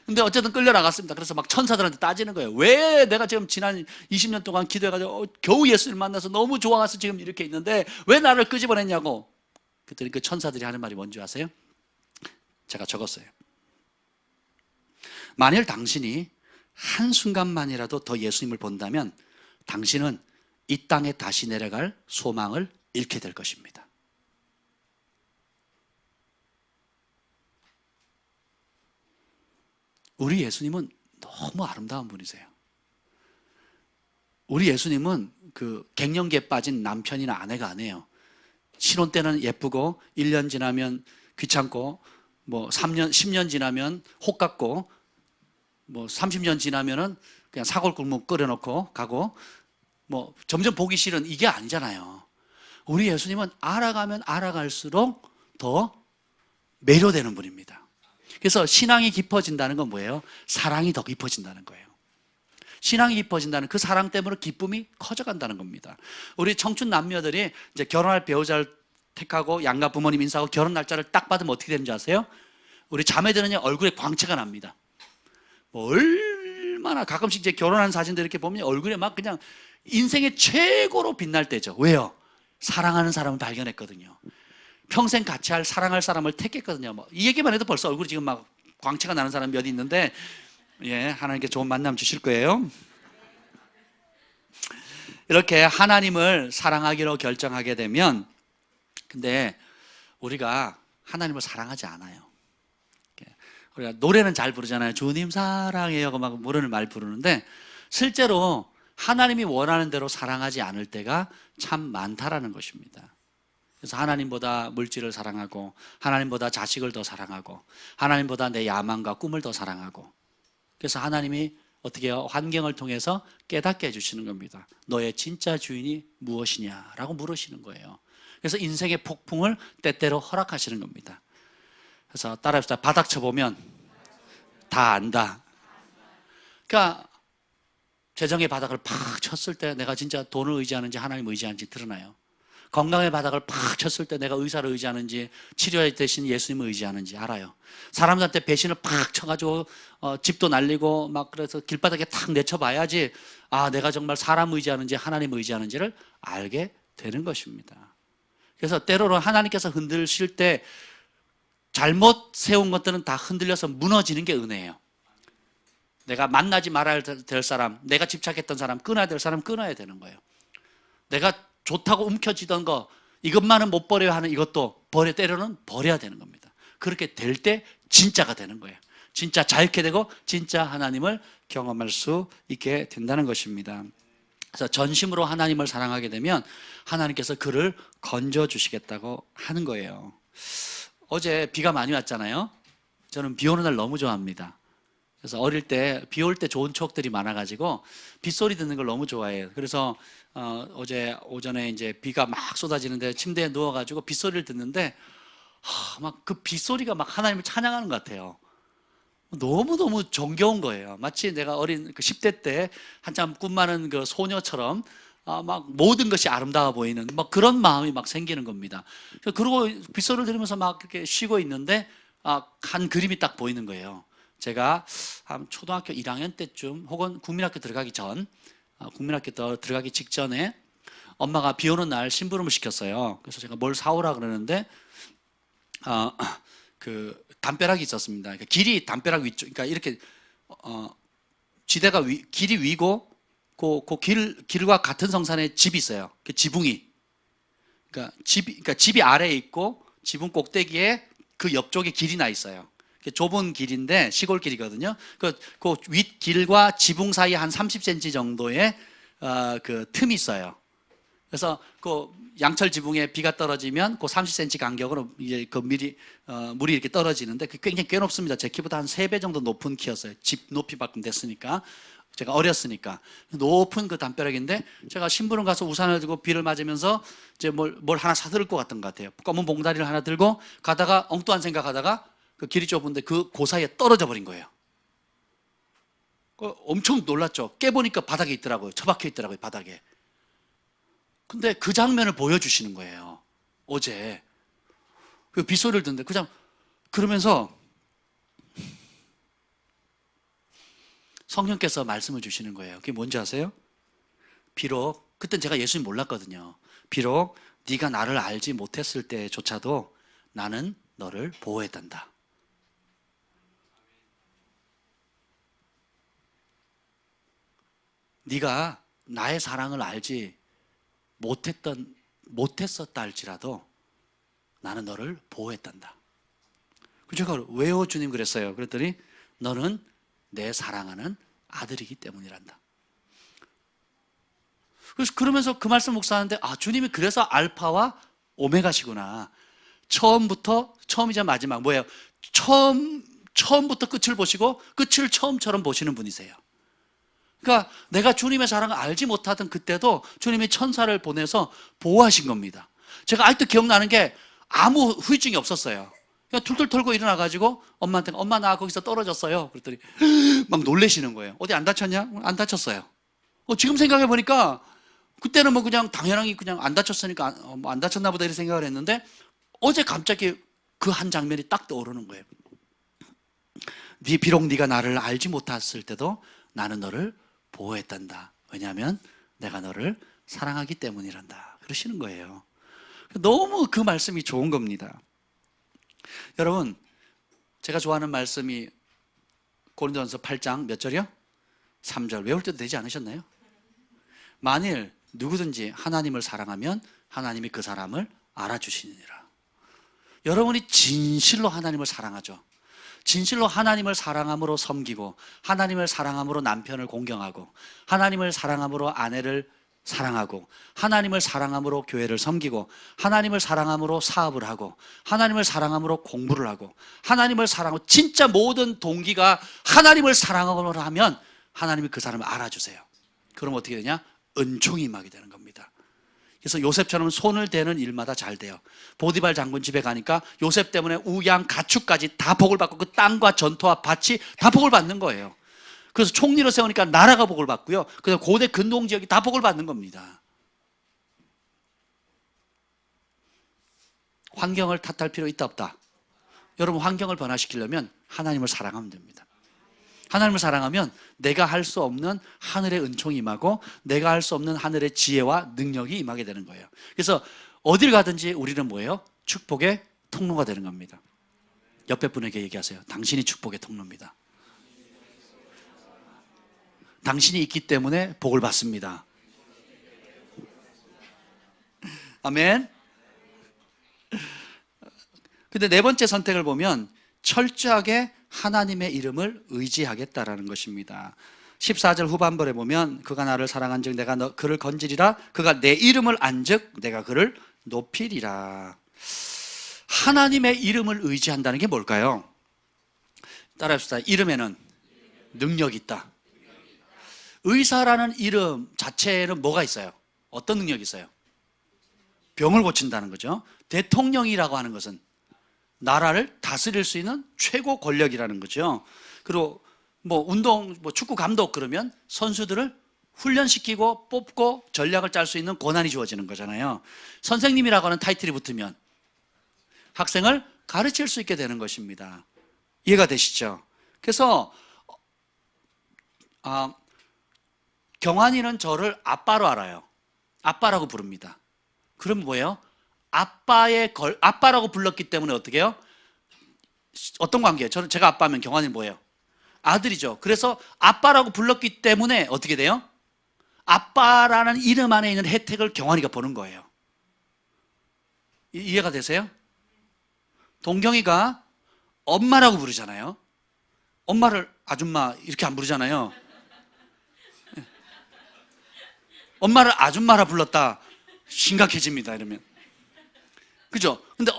근데 어쨌든 끌려나갔습니다. 그래서 막 천사들한테 따지는 거예요. 왜 내가 지금 지난 20년 동안 기도해가지고 겨우 예수를 만나서 너무 좋아서 지금 이렇게 있는데 왜 나를 끄집어냈냐고. 그랬더니 그 천사들이 하는 말이 뭔지 아세요? 제가 적었어요. 만일 당신이 한순간만이라도 더 예수님을 본다면 당신은 이 땅에 다시 내려갈 소망을 잃게 될 것입니다. 우리 예수님은 너무 아름다운 분이세요. 우리 예수님은 갱년기에 빠진 남편이나 아내가 아니에요. 신혼 때는 예쁘고 1년 지나면 귀찮고 3년, 10년 지나면 혹 같고 30년 지나면은 그냥 사골국물 끓여놓고 가고 점점 보기 싫은, 이게 아니잖아요. 우리 예수님은 알아가면 알아갈수록 더 매료되는 분입니다. 그래서 신앙이 깊어진다는 건 뭐예요? 사랑이 더 깊어진다는 거예요. 신앙이 깊어진다는 그 사랑 때문에 기쁨이 커져간다는 겁니다. 우리 청춘 남녀들이 이제 결혼할 배우자를 택하고 양가 부모님 인사하고 결혼 날짜를 딱 받으면 어떻게 되는지 아세요? 우리 자매들은 얼굴에 광채가 납니다. 얼마나 가끔씩 이제 결혼한 사진들 이렇게 보면 얼굴에 막 그냥 인생의 최고로 빛날 때죠. 왜요? 사랑하는 사람을 발견했거든요. 평생 같이 사랑할 사람을 택했거든요. 이 얘기만 해도 벌써 얼굴이 지금 막 광채가 나는 사람이 몇 있는데, 하나님께 좋은 만남 주실 거예요. 이렇게 하나님을 사랑하기로 결정하게 되면, 근데 우리가 하나님을 사랑하지 않아요. 우리가 노래는 잘 부르잖아요. 주님 사랑해요 막 모르는 말 부르는데, 실제로 하나님이 원하는 대로 사랑하지 않을 때가 참 많다라는 것입니다. 그래서 하나님보다 물질을 사랑하고, 하나님보다 자식을 더 사랑하고, 하나님보다 내 야망과 꿈을 더 사랑하고, 그래서 하나님이 어떻게 해요? 환경을 통해서 깨닫게 해주시는 겁니다. 너의 진짜 주인이 무엇이냐라고 물으시는 거예요. 그래서 인생의 폭풍을 때때로 허락하시는 겁니다. 그래서 따라합시다. 바닥 쳐보면 다 안다. 그러니까 재정의 바닥을 팍 쳤을 때 내가 진짜 돈을 의지하는지 하나님을 의지하는지 드러나요. 건강의 바닥을 팍 쳤을 때 내가 의사를 의지하는지 치료에 대신 예수님을 의지하는지 알아요. 사람들한테 배신을 팍 쳐가지고 집도 날리고 막 그래서 길바닥에 탁 내쳐봐야지 내가 정말 사람 의지하는지 하나님 의지하는지를 알게 되는 것입니다. 그래서 때로는 하나님께서 흔들실 때 잘못 세운 것들은 다 흔들려서 무너지는 게 은혜예요. 내가 만나지 말아야 될 사람, 내가 집착했던 사람, 끊어야 될 사람 끊어야 되는 거예요. 내가 좋다고 움켜쥐던 거, 이것만은 못 버려야 하는 이것도 때로는 버려야 되는 겁니다. 그렇게 될 때 진짜가 되는 거예요. 진짜 자유케 되고 진짜 하나님을 경험할 수 있게 된다는 것입니다. 그래서 전심으로 하나님을 사랑하게 되면 하나님께서 그를 건져주시겠다고 하는 거예요. 어제 비가 많이 왔잖아요. 저는 비 오는 날 너무 좋아합니다. 그래서 어릴 때 비 올 때 좋은 추억들이 많아가지고 빗소리 듣는 걸 너무 좋아해요. 그래서 어제 오전에 이제 비가 막 쏟아지는데 침대에 누워가지고 빗소리를 듣는데 막 그 빗소리가 막 하나님을 찬양하는 것 같아요. 너무너무 정겨운 거예요. 마치 내가 어린 그 10대 때 한참 꿈 많은 그 소녀처럼 막 모든 것이 아름다워 보이는 막 그런 마음이 막 생기는 겁니다. 그리고 빗소리를 들으면서 막 이렇게 쉬고 있는데 한 그림이 딱 보이는 거예요. 제가 한 초등학교 1학년 때쯤 혹은 국민학교 들어가기 전, 국민학교 들어가기 직전에 엄마가 비 오는 날 심부름을 시켰어요. 그래서 제가 뭘 사오라 그러는데 그 담벼락이 있었습니다. 그러니까 길이 담벼락 위쪽, 그러니까 이렇게 지대가 길이 위고 그 길과 같은 성산에 집이 있어요. 그 지붕이. 그러니까 집이 아래에 있고 지붕 꼭대기에 그 옆쪽에 길이 나 있어요. 좁은 길인데 시골길이거든요. 그 윗길과 지붕 사이에 한 30cm 정도의 그 틈이 있어요. 그래서 그 양철 지붕에 비가 떨어지면 그 30cm 간격으로 이제 그 물이 이렇게 떨어지는데 그 굉장히 꽤 높습니다. 제 키보다 한 3배 정도 높은 키였어요. 집 높이만큼 됐으니까. 제가 어렸으니까. 높은 그 담벼락인데 제가 심부름 가서 우산을 들고 비를 맞으면서 이제 뭘 하나 사들을 것 같은 것 같아요. 검은 봉다리를 하나 들고 가다가 엉뚱한 생각하다가 그 길이 좁은데 그 사이에 떨어져 버린 거예요. 엄청 놀랐죠. 깨보니까 바닥에 있더라고요. 처박혀 있더라고요, 바닥에. 근데 그 장면을 보여주시는 거예요. 어제. 그 빗소리를 듣는데 그러면서 성령께서 말씀을 주시는 거예요. 그게 뭔지 아세요? 비록 그땐 제가 예수님 몰랐거든요. 비록 네가 나를 알지 못했을 때조차도 나는 너를 보호했단다. 네가 나의 사랑을 알지 못했었다 할지라도 나는 너를 보호했단다. 제가 왜요 주님 그랬어요. 그랬더니 너는 내 사랑하는 아들이기 때문이란다. 그래서 그러면서 그 말씀 묵상하는데 주님이 그래서 알파와 오메가시구나. 처음이자 마지막 뭐예요? 처음부터 끝을 보시고 끝을 처음처럼 보시는 분이세요. 그러니까 내가 주님의 사랑을 알지 못하던 그때도 주님이 천사를 보내서 보호하신 겁니다. 제가 아직도 기억나는 게 아무 후유증이 없었어요. 그냥 툴툴 털고 일어나가지고 엄마한테 엄마 나 거기서 떨어졌어요. 그랬더니 막 놀래시는 거예요. 어디 안 다쳤냐? 안 다쳤어요. 지금 생각해 보니까 그때는 뭐 그냥 당연하게 그냥 안 다쳤으니까 안 다쳤나 보다 이런 생각을 했는데 어제 갑자기 그 한 장면이 딱 떠오르는 거예요. 비록 네가 나를 알지 못했을 때도 나는 너를 보호했단다. 왜냐하면 내가 너를 사랑하기 때문이란다. 그러시는 거예요. 너무 그 말씀이 좋은 겁니다. 여러분, 제가 좋아하는 말씀이 고린도전서 8장 몇 절이요? 3절. 외울 때도 되지 않으셨나요? 만일 누구든지 하나님을 사랑하면 하나님이 그 사람을 알아주시느니라. 여러분이 진실로 하나님을 사랑하죠. 진실로 하나님을 사랑함으로 섬기고, 하나님을 사랑함으로 남편을 공경하고, 하나님을 사랑함으로 아내를 사랑하고, 하나님을 사랑함으로 교회를 섬기고, 하나님을 사랑함으로 사업을 하고, 하나님을 사랑함으로 공부를 하고, 하나님을 사랑하고, 진짜 모든 동기가 하나님을 사랑하고 하면 하나님이 그 사람을 알아주세요. 그럼 어떻게 되냐? 은총이 임하게 되는 겁니다. 그래서 요셉처럼 손을 대는 일마다 잘 돼요. 보디발 장군 집에 가니까 요셉 때문에 우양 가축까지 다 복을 받고, 그 땅과 전토와 밭이 다 복을 받는 거예요. 그래서 총리로 세우니까 나라가 복을 받고요, 그다음 고대 근동 지역이 다 복을 받는 겁니다. 환경을 탓할 필요 있다 없다? 여러분, 환경을 변화시키려면 하나님을 사랑하면 됩니다. 하나님을 사랑하면 내가 할 수 없는 하늘의 은총이 임하고, 내가 할 수 없는 하늘의 지혜와 능력이 임하게 되는 거예요. 그래서 어딜 가든지 우리는 뭐예요? 축복의 통로가 되는 겁니다. 옆에 분에게 얘기하세요. 당신이 축복의 통로입니다. 당신이 있기 때문에 복을 받습니다. 아멘. 근데 네 번째 선택을 보면 철저하게 하나님의 이름을 의지하겠다라는 것입니다. 14절 후반부에 보면 그가 나를 사랑한즉 내가 그를 건지리라, 그가 내 이름을 안즉 내가 그를 높이리라. 하나님의 이름을 의지한다는 게 뭘까요? 따라합시다. 이름에는 능력이 있다. 의사라는 이름 자체에는 뭐가 있어요? 어떤 능력이 있어요? 병을 고친다는 거죠. 대통령이라고 하는 것은 나라를 다스릴 수 있는 최고 권력이라는 거죠. 그리고 축구 감독 그러면 선수들을 훈련시키고 뽑고 전략을 짤 수 있는 권한이 주어지는 거잖아요. 선생님이라고 하는 타이틀이 붙으면 학생을 가르칠 수 있게 되는 것입니다. 이해가 되시죠? 그래서 경환이는 저를 아빠로 알아요. 아빠라고 부릅니다. 그럼 뭐예요? 아빠라고 불렀기 때문에 어떻게 해요? 어떤 관계예요? 제가 아빠면 경환이는 뭐예요? 아들이죠. 그래서 아빠라고 불렀기 때문에 어떻게 돼요? 아빠라는 이름 안에 있는 혜택을 경환이가 보는 거예요. 이해가 되세요? 동경이가 엄마라고 부르잖아요. 엄마를 아줌마 이렇게 안 부르잖아요. 엄마를 아줌마라 불렀다, 심각해집니다. 이러면. 그죠? 근데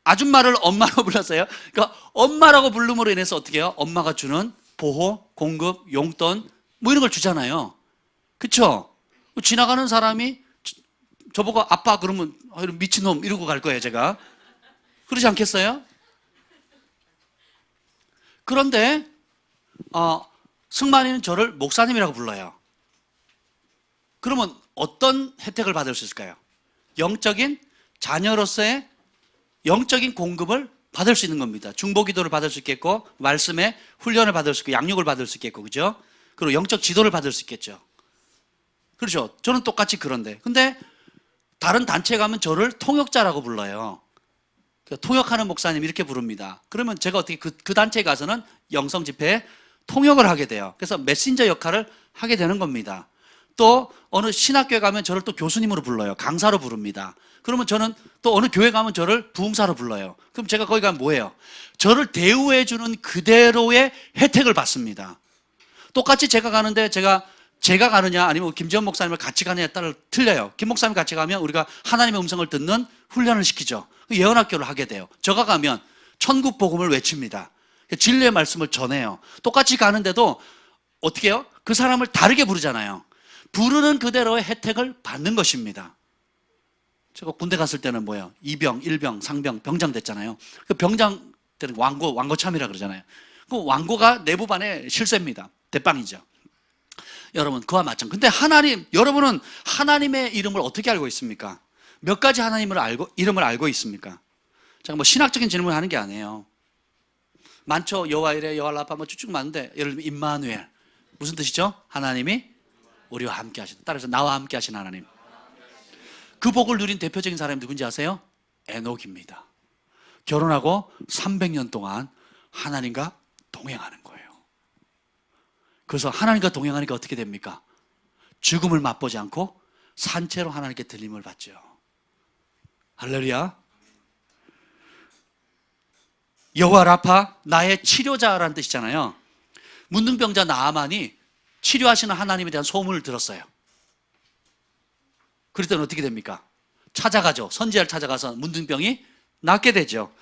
아줌마를 엄마로 불렀어요. 그러니까 엄마라고 부름으로 인해서 어떻게 해요? 엄마가 주는 보호, 공급, 용돈 뭐 이런 걸 주잖아요. 그쵸? 지나가는 사람이 저보고 아빠 그러면 미친놈 이러고 갈 거예요, 제가. 그러지 않겠어요? 그런데 승만이는 저를 목사님이라고 불러요. 그러면 어떤 혜택을 받을 수 있을까요? 영적인 자녀로서의 영적인 공급을 받을 수 있는 겁니다. 중보기도를 받을 수 있겠고, 말씀의 훈련을 받을 수 있고, 양육을 받을 수 있겠고, 그죠? 그리고 영적 지도를 받을 수 있겠죠. 그렇죠? 저는 똑같이 그런데, 근데 다른 단체에 가면 저를 통역자라고 불러요. 통역하는 목사님 이렇게 부릅니다. 그러면 제가 어떻게 그 단체에 가서는 영성 집회에 통역을 하게 돼요. 그래서 메신저 역할을 하게 되는 겁니다. 또 어느 신학교에 가면 저를 또 교수님으로 불러요. 강사로 부릅니다. 그러면 저는 또 어느 교회 가면 저를 부흥사로 불러요. 그럼 제가 거기 가면 뭐예요? 저를 대우해 주는 그대로의 혜택을 받습니다. 똑같이 제가 가는데 제가 가느냐 아니면 김지현 목사님을 같이 가느냐에 따라 틀려요. 김 목사님 같이 가면 우리가 하나님의 음성을 듣는 훈련을 시키죠. 예언학교를 하게 돼요. 저가 가면 천국 복음을 외칩니다. 진리의 말씀을 전해요. 똑같이 가는데도 어떻게 해요? 그 사람을 다르게 부르잖아요. 부르는 그대로의 혜택을 받는 것입니다. 제가 군대 갔을 때는 뭐예요? 이병, 일병, 상병, 병장 됐잖아요. 그 병장 때는 왕고참이라 그러잖아요. 그 왕고가 내부반의 실세입니다. 대빵이죠. 여러분, 그와 마찬가지. 근데 여러분은 하나님의 이름을 어떻게 알고 있습니까? 몇 가지 이름을 알고 있습니까? 제가 신학적인 질문을 하는 게 아니에요. 많죠. 여호와이레, 여호와라파 쭉쭉 많은데, 예를 들면 임마누엘. 무슨 뜻이죠? 하나님이 우리와 함께 하시다. 따라서 나와 함께 하시는 하나님. 그 복을 누린 대표적인 사람이 누군지 아세요? 에녹입니다. 결혼하고 300년 동안 하나님과 동행하는 거예요. 그래서 하나님과 동행하니까 어떻게 됩니까? 죽음을 맛보지 않고 산채로 하나님께 들림을 받죠. 할렐루야. 여호와 라파, 나의 치료자라는 뜻이잖아요. 문둥병자 나아만이 치료하시는 하나님에 대한 소문을 들었어요. 그랬더니 어떻게 됩니까? 찾아가죠. 선지자를 찾아가서 문둥병이 낫게 되죠.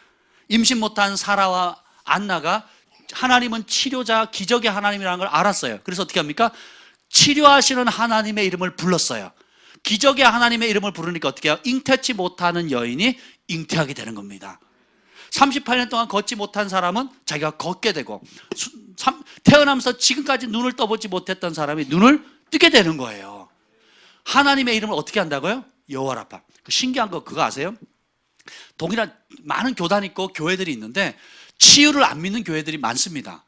임신 못한 사라와 안나가 하나님은 치료자, 기적의 하나님이라는 걸 알았어요. 그래서 어떻게 합니까? 치료하시는 하나님의 이름을 불렀어요. 기적의 하나님의 이름을 부르니까 어떻게 해요? 잉태치 못하는 여인이 잉태하게 되는 겁니다. 38년 동안 걷지 못한 사람은 자기가 걷게 되고, 태어나면서 지금까지 눈을 떠보지 못했던 사람이 눈을 뜨게 되는 거예요. 하나님의 이름을 어떻게 한다고요? 여호와 라파. 신기한 거 그거 아세요? 동일한 많은 교단 있고 교회들이 있는데 치유를 안 믿는 교회들이 많습니다.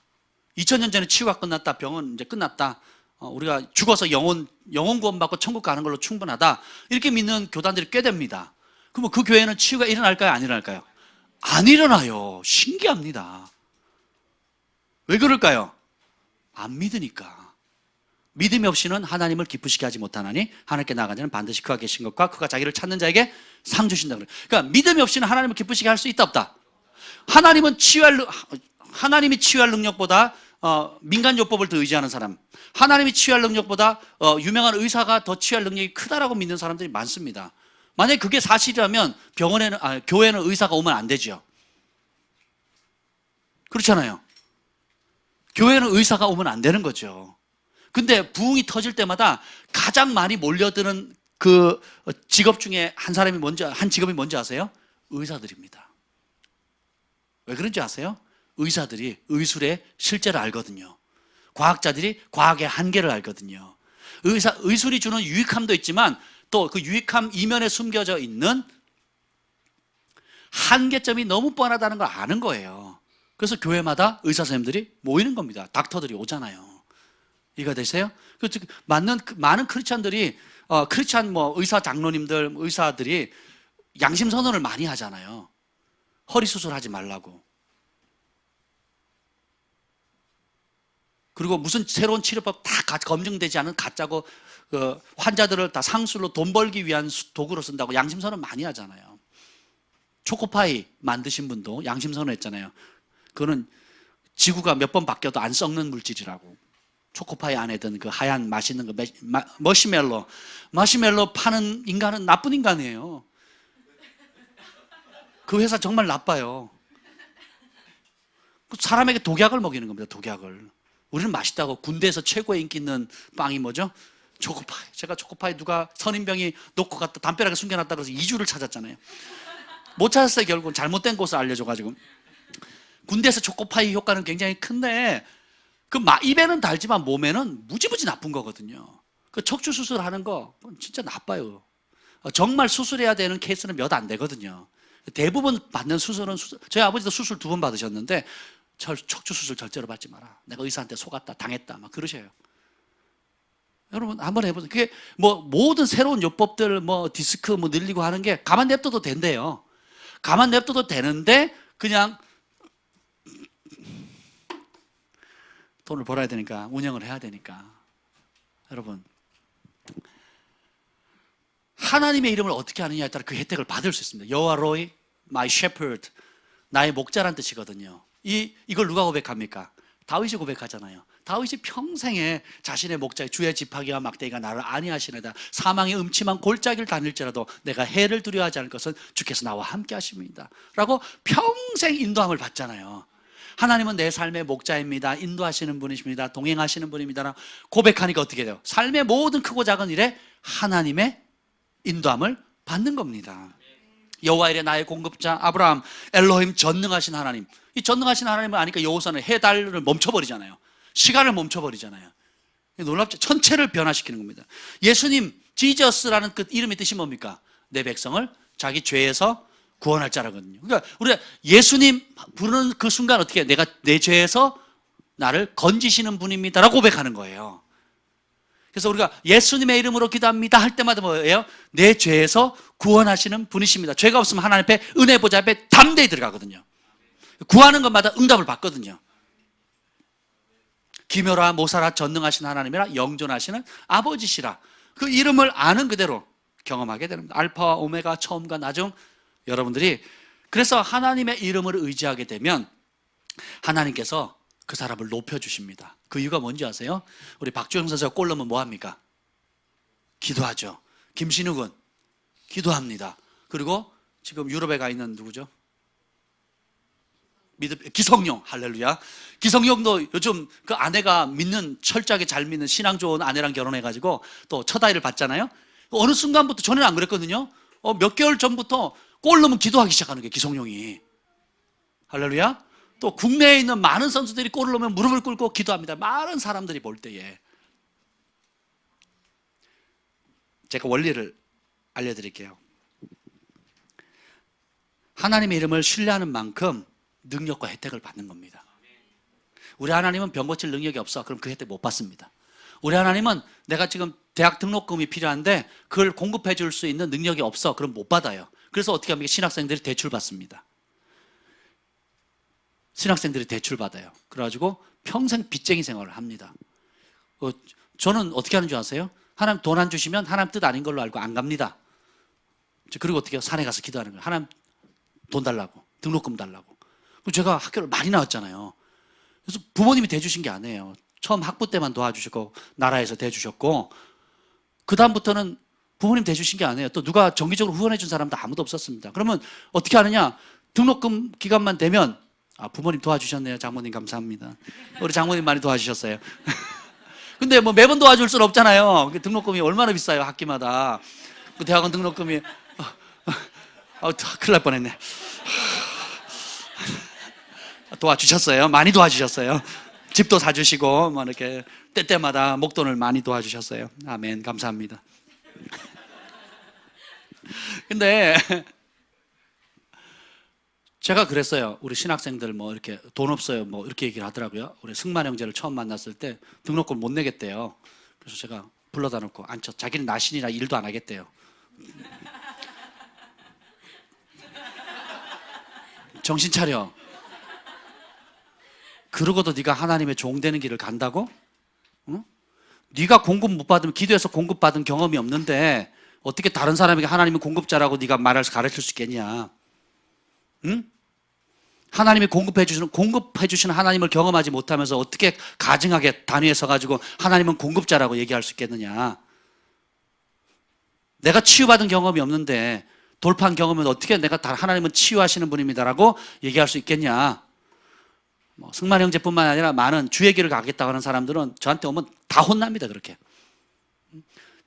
2000년 전에 치유가 끝났다, 병은 이제 끝났다, 우리가 죽어서 영혼 구원받고 천국 가는 걸로 충분하다, 이렇게 믿는 교단들이 꽤 됩니다. 그러면 그 교회는 치유가 일어날까요? 안 일어날까요? 안 일어나요. 신기합니다. 왜 그럴까요? 안 믿으니까. 믿음이 없이는 하나님을 기쁘시게 하지 못하나니 하나님께 나아가는 자는 반드시 그가 계신 것과 그가 자기를 찾는 자에게 상 주신다 그래요. 그러니까 믿음이 없이는 하나님을 기쁘시게 할 수 있다 없다? 하나님이 치유할 능력보다 민간요법을 더 의지하는 사람, 하나님이 치유할 능력보다 유명한 의사가 더 치유할 능력이 크다라고 믿는 사람들이 많습니다. 만약에 그게 사실이라면 교회는 의사가 오면 안 되죠. 그렇잖아요. 교회는 의사가 오면 안 되는 거죠. 근데 부흥이 터질 때마다 가장 많이 몰려드는 그 직업 중에 한 직업이 뭔지 아세요? 의사들입니다. 왜 그런지 아세요? 의사들이 의술의 실제를 알거든요. 과학자들이 과학의 한계를 알거든요. 의술이 주는 유익함도 있지만 또 그 유익함 이면에 숨겨져 있는 한계점이 너무 뻔하다는 걸 아는 거예요. 그래서 교회마다 의사 선생님들이 모이는 겁니다. 닥터들이 오잖아요. 이해가 되세요? 많은 크리스찬들이 크리스찬 의사 장로님들, 의사들이 양심 선언을 많이 하잖아요. 허리 수술하지 말라고. 그리고 무슨 새로운 치료법 다 검증되지 않은 가짜고, 환자들을 다 상술로 돈 벌기 위한 도구로 쓴다고 양심 선언 많이 하잖아요. 초코파이 만드신 분도 양심 선언했잖아요. 그거는 지구가 몇 번 바뀌어도 안 썩는 물질이라고. 초코파이 안에 든 그 하얀 맛있는 거 머시멜로 파는 인간은 나쁜 인간이에요. 그 회사 정말 나빠요. 사람에게 독약을 먹이는 겁니다. 독약을. 우리는 맛있다고. 군대에서 최고의 인기 있는 빵이 뭐죠? 초코파이. 제가 초코파이 누가 선임병이 놓고 갔다 담벼락에 숨겨놨다 그래서 2주를 찾았잖아요. 못 찾았어요. 결국은 잘못된 곳을 알려줘가지고. 군대에서 초코파이 효과는 굉장히 큰데 입에는 달지만 몸에는 무지무지 나쁜 거거든요. 그 척추 수술하는 거 진짜 나빠요. 정말 수술해야 되는 케이스는 몇 안 되거든요. 대부분 받는 수술은 저희 아버지도 수술 2번 받으셨는데 척추 수술 절대로 받지 마라. 내가 의사한테 속았다, 당했다, 막 그러셔요. 여러분 한번 해보세요. 그게 모든 새로운 요법들 디스크 늘리고 하는 게 가만 냅둬도 된대요. 가만 냅둬도 되는데 그냥 돈을 벌어야 되니까, 운영을 해야 되니까. 여러분, 하나님의 이름을 어떻게 하느냐에 따라 그 혜택을 받을 수 있습니다. 여호와 로이, my shepherd, 나의 목자란 뜻이거든요. 이걸 누가 고백합니까? 다윗이 고백하잖아요. 다윗이 평생에 자신의 목자의 주의 지팡이와 막대기가 나를 안위하시나이다. 사망의 음침한 골짜기를 다닐지라도 내가 해를 두려워하지 않을 것은 주께서 나와 함께 하십니다. 라고 평생 인도함을 받잖아요. 하나님은 내 삶의 목자입니다. 인도하시는 분이십니다. 동행하시는 분입니다. 고백하니까 어떻게 돼요? 삶의 모든 크고 작은 일에 하나님의 인도함을 받는 겁니다. 여호와 이레 나의 공급자 아브라함, 엘로힘 전능하신 하나님. 이 전능하신 하나님을 아니까 여호사는 해달을 멈춰버리잖아요. 시간을 멈춰버리잖아요. 놀랍죠? 천체를 변화시키는 겁니다. 예수님, 지저스라는 그 이름의 뜻이 뭡니까? 내 백성을 자기 죄에서 구원할 자라거든요. 그러니까 우리가 예수님 부르는 그 순간 어떻게 내가 내 죄에서 나를 건지시는 분입니다라고 고백하는 거예요. 그래서 우리가 예수님의 이름으로 기도합니다 할 때마다 뭐예요? 내 죄에서 구원하시는 분이십니다. 죄가 없으면 하나님 앞에 은혜 보좌 앞에 담대히 들어가거든요. 구하는 것마다 응답을 받거든요. 기묘라 모사라 전능하신 하나님이라 영존하시는 아버지시라. 그 이름을 아는 그대로 경험하게 됩니다. 알파와 오메가, 처음과 나중. 여러분들이 그래서 하나님의 이름을 의지하게 되면 하나님께서 그 사람을 높여주십니다. 그 이유가 뭔지 아세요? 우리 박주영 선수가 골 넣으면 뭐합니까? 기도하죠. 김신욱은 기도합니다. 그리고 지금 유럽에 가 있는 누구죠? 기성용, 할렐루야. 기성용도 요즘 그 아내가 믿는, 철저하게 잘 믿는 신앙 좋은 아내랑 결혼해가지고 또 첫 아이를 받잖아요. 어느 순간부터, 전에는 안 그랬거든요. 몇 개월 전부터 골 넣으면 기도하기 시작하는 거예요, 기성용이. 할렐루야. 또 국내에 있는 많은 선수들이 골을 넣으면 무릎을 꿇고 기도합니다. 많은 사람들이 볼 때에. 제가 원리를 알려드릴게요. 하나님의 이름을 신뢰하는 만큼 능력과 혜택을 받는 겁니다. 우리 하나님은 병 고칠 능력이 없어. 그럼 그 혜택 못 받습니다. 우리 하나님은 내가 지금 대학 등록금이 필요한데 그걸 공급해 줄 수 있는 능력이 없어. 그럼 못 받아요. 그래서 어떻게 하면 신학생들이 대출 받습니다. 신학생들이 대출 받아요. 그래가지고 평생 빚쟁이 생활을 합니다. 저는 어떻게 하는 줄 아세요? 하나님 돈 안 주시면 하나님 뜻 아닌 걸로 알고 안 갑니다. 그리고 어떻게 해요? 산에 가서 기도하는 거예요. 하나님 돈 달라고, 등록금 달라고. 제가 학교를 많이 나왔잖아요. 그래서 부모님이 대주신 게 아니에요. 처음 학부 때만 도와주셨고 나라에서 대주셨고 그 다음부터는 부모님 대주신 게 아니에요. 또 누가 정기적으로 후원해 준 사람도 아무도 없었습니다. 그러면 어떻게 하느냐? 등록금 기간만 되면 부모님 도와주셨네요. 장모님 감사합니다. 우리 장모님 많이 도와주셨어요. 근데 뭐 매번 도와줄 수는 없잖아요. 등록금이 얼마나 비싸요, 학기마다. 그 대학원 등록금이 큰일 날 뻔했네. 도와주셨어요. 많이 도와주셨어요. 집도 사주시고 뭐 이렇게 때때마다 목돈을 많이 도와주셨어요. 아멘, 감사합니다. 근데 제가 그랬어요. 우리 신학생들 뭐 이렇게 돈 없어요 뭐 이렇게 얘기를 하더라고요. 우리 승만 형제를 처음 만났을 때 등록금 못 내겠대요. 그래서 제가 불러다 놓고 앉혀. 자기는 나신이라 일도 안 하겠대요. 정신 차려. 그러고도 네가 하나님의 종 되는 길을 간다고? 응? 네가 공급 못 받으면, 기도해서 공급받은 경험이 없는데 어떻게 다른 사람에게 하나님의 공급자라고 네가 말을 가르칠 수 있겠냐? 응? 하나님이 공급해 주시는 하나님을 경험하지 못하면서 어떻게 가증하게 단위에 서가지고 하나님은 공급자라고 얘기할 수 있겠느냐? 내가 치유받은 경험이 없는데 돌파한 경험은 어떻게 내가 하나님은 치유하시는 분입니다라고 얘기할 수 있겠냐? 승만 형제뿐만 아니라 많은 주의 길을 가겠다고 하는 사람들은 저한테 오면 다 혼납니다. 그렇게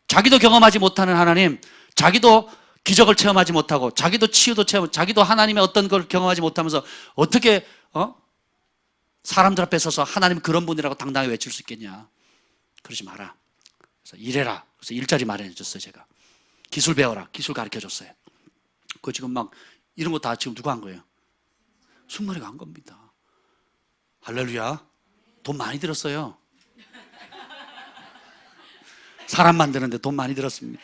자기도 경험하지 못하는 하나님, 자기도 기적을 체험하지 못하고, 자기도 치유도 자기도 하나님의 어떤 걸 경험하지 못하면서 어떻게 사람들 앞에 서서 하나님 그런 분이라고 당당히 외칠 수 있겠냐? 그러지 마라. 그래서 일해라. 그래서 일자리 마련해 줬어요. 제가 기술 배워라. 기술 가르쳐 줬어요. 그 지금 막 이런 거 다 지금 누가 한 거예요? 승만이가 한 겁니다. 할렐루야. 돈 많이 들었어요. 사람 만드는데 돈 많이 들었습니다.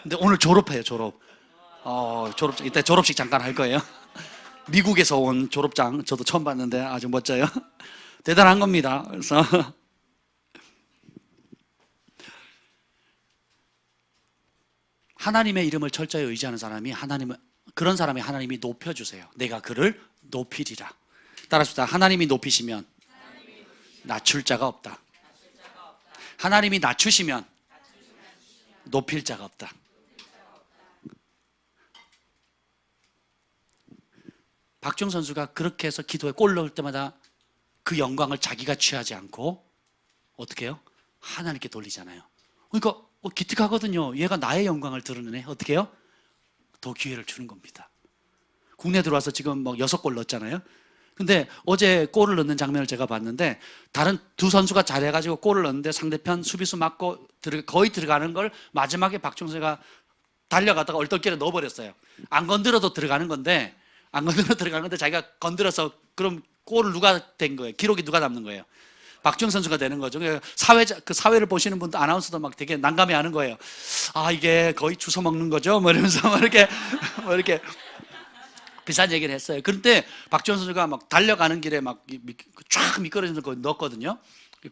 근데 오늘 졸업해요. 졸업장. 이따 졸업식 잠깐 할 거예요. 미국에서 온 졸업장 저도 처음 봤는데 아주 멋져요. 대단한 겁니다. 그래서 하나님의 이름을 철저히 의지하는 사람이 그런 사람이 하나님이 높여주세요. 내가 그를 높이리라. 따라합시다. 하나님이 높이시면 낮출 자가 없다. 하나님이 낮추시면 높일 자가 없다. 박주영 선수가 그렇게 해서 기도에 골 넣을 때마다 그 영광을 자기가 취하지 않고 어떻게 해요? 하나님께 돌리잖아요. 그러니까 기특하거든요. 얘가 나의 영광을 드러내네. 어떻게 해요? 더 기회를 주는 겁니다. 국내 들어와서 지금 뭐 6골 넣었잖아요. 근데 어제 골을 넣는 장면을 제가 봤는데 다른 두 선수가 잘해가지고 골을 넣는데 상대편 수비수 맞고 거의 들어가는 걸 마지막에 박주영 선수가 달려가다가 얼떨결에 넣어버렸어요. 안 건드려도 들어가는 건데 자기가 건드려서 그럼 골을 누가 된 거예요? 기록이 누가 남는 거예요? 박주영 선수가 되는 거죠. 그 사회를 보시는 분도 아나운서도 막 되게 난감해하는 거예요. 이게 거의 주워 먹는 거죠? 뭐 이러면서 이렇게 비싼 얘기를 했어요. 그런데 박주영 선수가 막 달려가는 길에 막 쫙 미끄러져서 넣었거든요.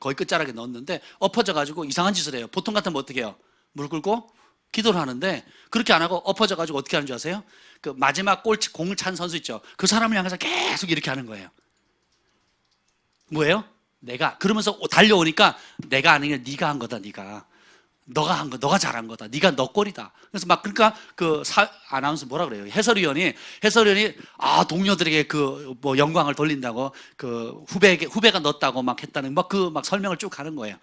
거의 끝자락에 넣었는데 엎어져 가지고 이상한 짓을 해요. 보통 같으면 어떻게 해요? 무릎 꿇고 기도를 하는데 그렇게 안 하고 엎어져가지고 어떻게 하는 줄 아세요? 그 마지막 공을 찬 선수 있죠. 그 사람을 향해서 계속 이렇게 하는 거예요. 뭐예요? 내가 그러면서 달려오니까 내가 아니라 네가 한 거다. 너가 한 거, 너가 잘한 거다. 네가 너 꼴이다. 그래서 막 그러니까 아나운서 뭐라 그래요? 해설위원이 동료들에게 그 뭐 영광을 돌린다고 그 후배가 넣었다고 막 했다는 막 설명을 쭉 하는 거예요.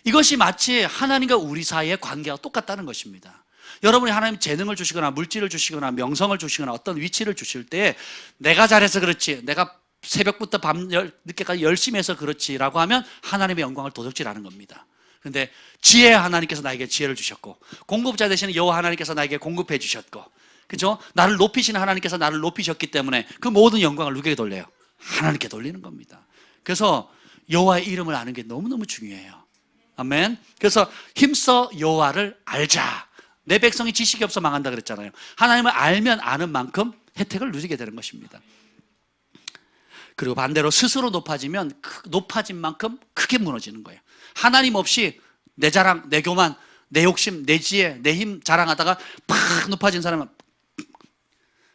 이것이 마치 하나님과 우리 사이의 관계와 똑같다는 것입니다. 여러분이 하나님 재능을 주시거나 물질을 주시거나 명성을 주시거나 어떤 위치를 주실 때 내가 잘해서 그렇지, 내가 새벽부터 늦게까지 열심히 해서 그렇지라고 하면 하나님의 영광을 도둑질하는 겁니다. 그런데 지혜 하나님께서 나에게 지혜를 주셨고 공급자 되시는 여호와 하나님께서 나에게 공급해 주셨고, 그죠? 나를 높이시는 하나님께서 나를 높이셨기 때문에 그 모든 영광을 누구에게 돌려요? 하나님께 돌리는 겁니다. 그래서 여호와의 이름을 아는 게 너무너무 중요해요. 아멘. 그래서 힘써 여호와를 알자. 내 백성이 지식이 없어 망한다 그랬잖아요. 하나님을 알면 아는 만큼 혜택을 누리게 되는 것입니다. 그리고 반대로 스스로 높아지면 높아진 만큼 크게 무너지는 거예요. 하나님 없이 내 자랑, 내 교만, 내 욕심, 내 지혜, 내 힘 자랑하다가 팍 높아진 사람은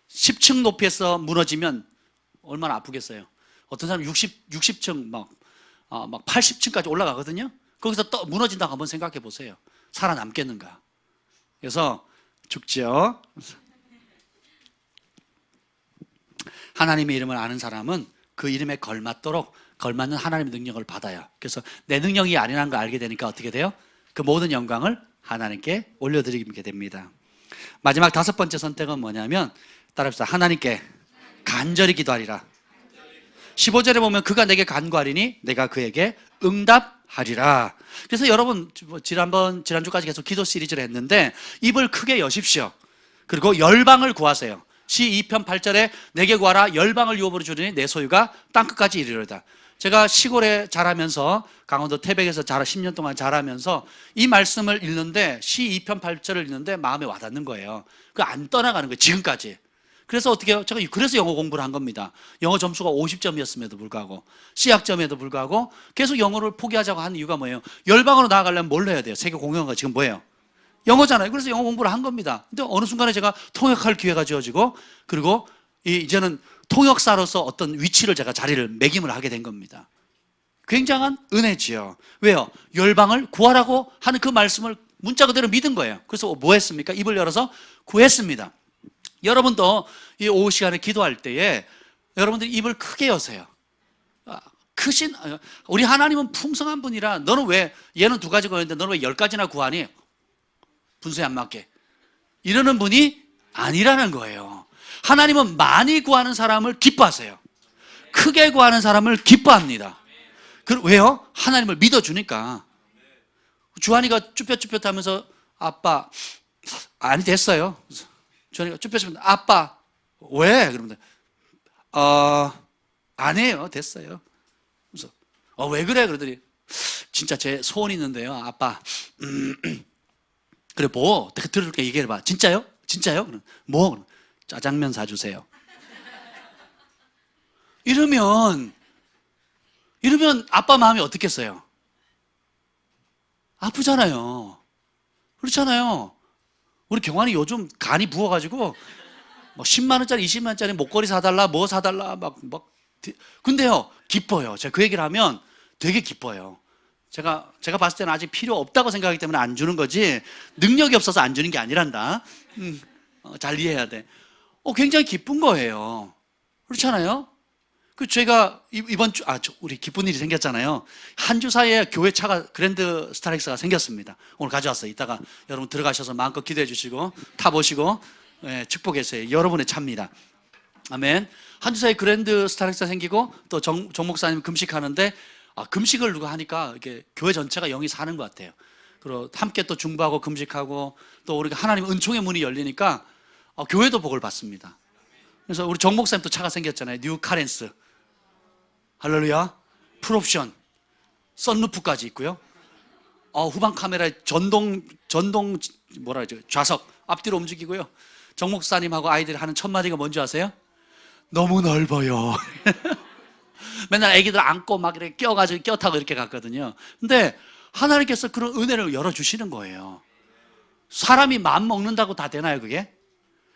10층 높이에서 무너지면 얼마나 아프겠어요. 어떤 사람은 60층 막 80층까지 올라가거든요. 거기서 또 무너진다고 한번 생각해 보세요. 살아남겠는가? 그래서 죽죠. 하나님의 이름을 아는 사람은 그 이름에 걸맞는 하나님의 능력을 받아요. 그래서 내 능력이 아니라는 걸 알게 되니까 어떻게 돼요? 그 모든 영광을 하나님께 올려드리게 됩니다. 마지막 5번째 선택은 뭐냐면 따라합시다. 하나님께 간절히 기도하리라. 15절에 보면 그가 내게 간구하리니 내가 그에게 응답하리라. 그래서 여러분 지난주까지 계속 기도 시리즈를 했는데 입을 크게 여십시오. 그리고 열방을 구하세요. 시 2편 8절에 내게 구하라 열방을 유업으로 주리니 내 소유가 땅끝까지 이르리로다. 제가 시골에 자라면서 강원도 태백에서 10년 동안 자라면서 이 말씀을 읽는데 시 2편 8절을 읽는데 마음에 와닿는 거예요. 그 안 떠나가는 거예요. 지금까지. 그래서 어떻게 해요? 제가 그래서 영어 공부를 한 겁니다. 영어 점수가 50점이었음에도 불구하고 C학점에도 불구하고 계속 영어를 포기하자고 한 이유가 뭐예요? 열방으로 나아가려면 뭘 해야 돼요? 세계 공용어가 지금 뭐예요? 영어잖아요. 그래서 영어 공부를 한 겁니다. 근데 어느 순간에 제가 통역할 기회가 주어지고 그리고 이제는 통역사로서 어떤 자리를 매김을 하게 된 겁니다. 굉장한 은혜지요. 왜요? 열방을 구하라고 하는 그 말씀을 문자 그대로 믿은 거예요. 그래서 뭐 했습니까? 입을 열어서 구했습니다. 여러분도 이 오후 시간에 기도할 때에 여러분들이 입을 크게 여세요. 우리 하나님은 풍성한 분이라 너는 왜 얘는 2가지 구했는데 너는 왜 10가지나 구하니? 분수에 안 맞게 이러는 분이 아니라는 거예요. 하나님은 많이 구하는 사람을 기뻐하세요. 크게 구하는 사람을 기뻐합니다. 왜요? 하나님을 믿어주니까. 주한이가 쭈뼛쭈뼛 하면서 아빠 아니 됐어요. 주한이가 쭈뼛쭈뼛 아빠 왜? 그러면 안 해요. 됐어요. 그래서 왜 그래? 그러더니 진짜 제 소원이 있는데요. 아빠 그래 뭐 들을게 얘기해봐. 진짜요? 진짜요? 그럼 뭐? 짜장면 사주세요. 이러면 아빠 마음이 어떻겠어요? 아프잖아요. 그렇잖아요. 우리 경환이 요즘 간이 부어가지고 10만 원짜리 20만 원짜리 목걸이 사달라 뭐 사달라 근데요 기뻐요. 제가 그 얘기를 하면 되게 기뻐요. 제가 봤을 때는 아직 필요 없다고 생각하기 때문에 안 주는 거지 능력이 없어서 안 주는 게 아니란다. 잘 이해해야 돼. 굉장히 기쁜 거예요. 그렇잖아요. 제가 이번 주 우리 기쁜 일이 생겼잖아요. 한 주 사이에 교회 차가 그랜드 스타렉스가 생겼습니다. 오늘 가져왔어요. 이따가 여러분 들어가셔서 마음껏 기도해 주시고 타보시고 축복했어요. 여러분의 차입니다. 아멘. 한 주 사이에 그랜드 스타렉스가 생기고 또 정 목사님 금식하는데 금식을 누가 하니까 이렇게 교회 전체가 영이 사는 것 같아요. 그리고 함께 또 중보하고 금식하고 또 우리가 하나님 은총의 문이 열리니까 교회도 복을 받습니다. 그래서 우리 정 목사님 또 차가 생겼잖아요. 뉴 카렌스. 할렐루야. 풀옵션, 썬루프까지 있고요. 후방 카메라에 전동 좌석 앞뒤로 움직이고요. 정 목사님하고 아이들이 하는 첫 마디가 뭔지 아세요? 너무 넓어요. 맨날 애기들 안고 막 이렇게 껴타고 이렇게 갔거든요. 근데 하나님께서 그런 은혜를 열어주시는 거예요. 사람이 마음 먹는다고 다 되나요, 그게?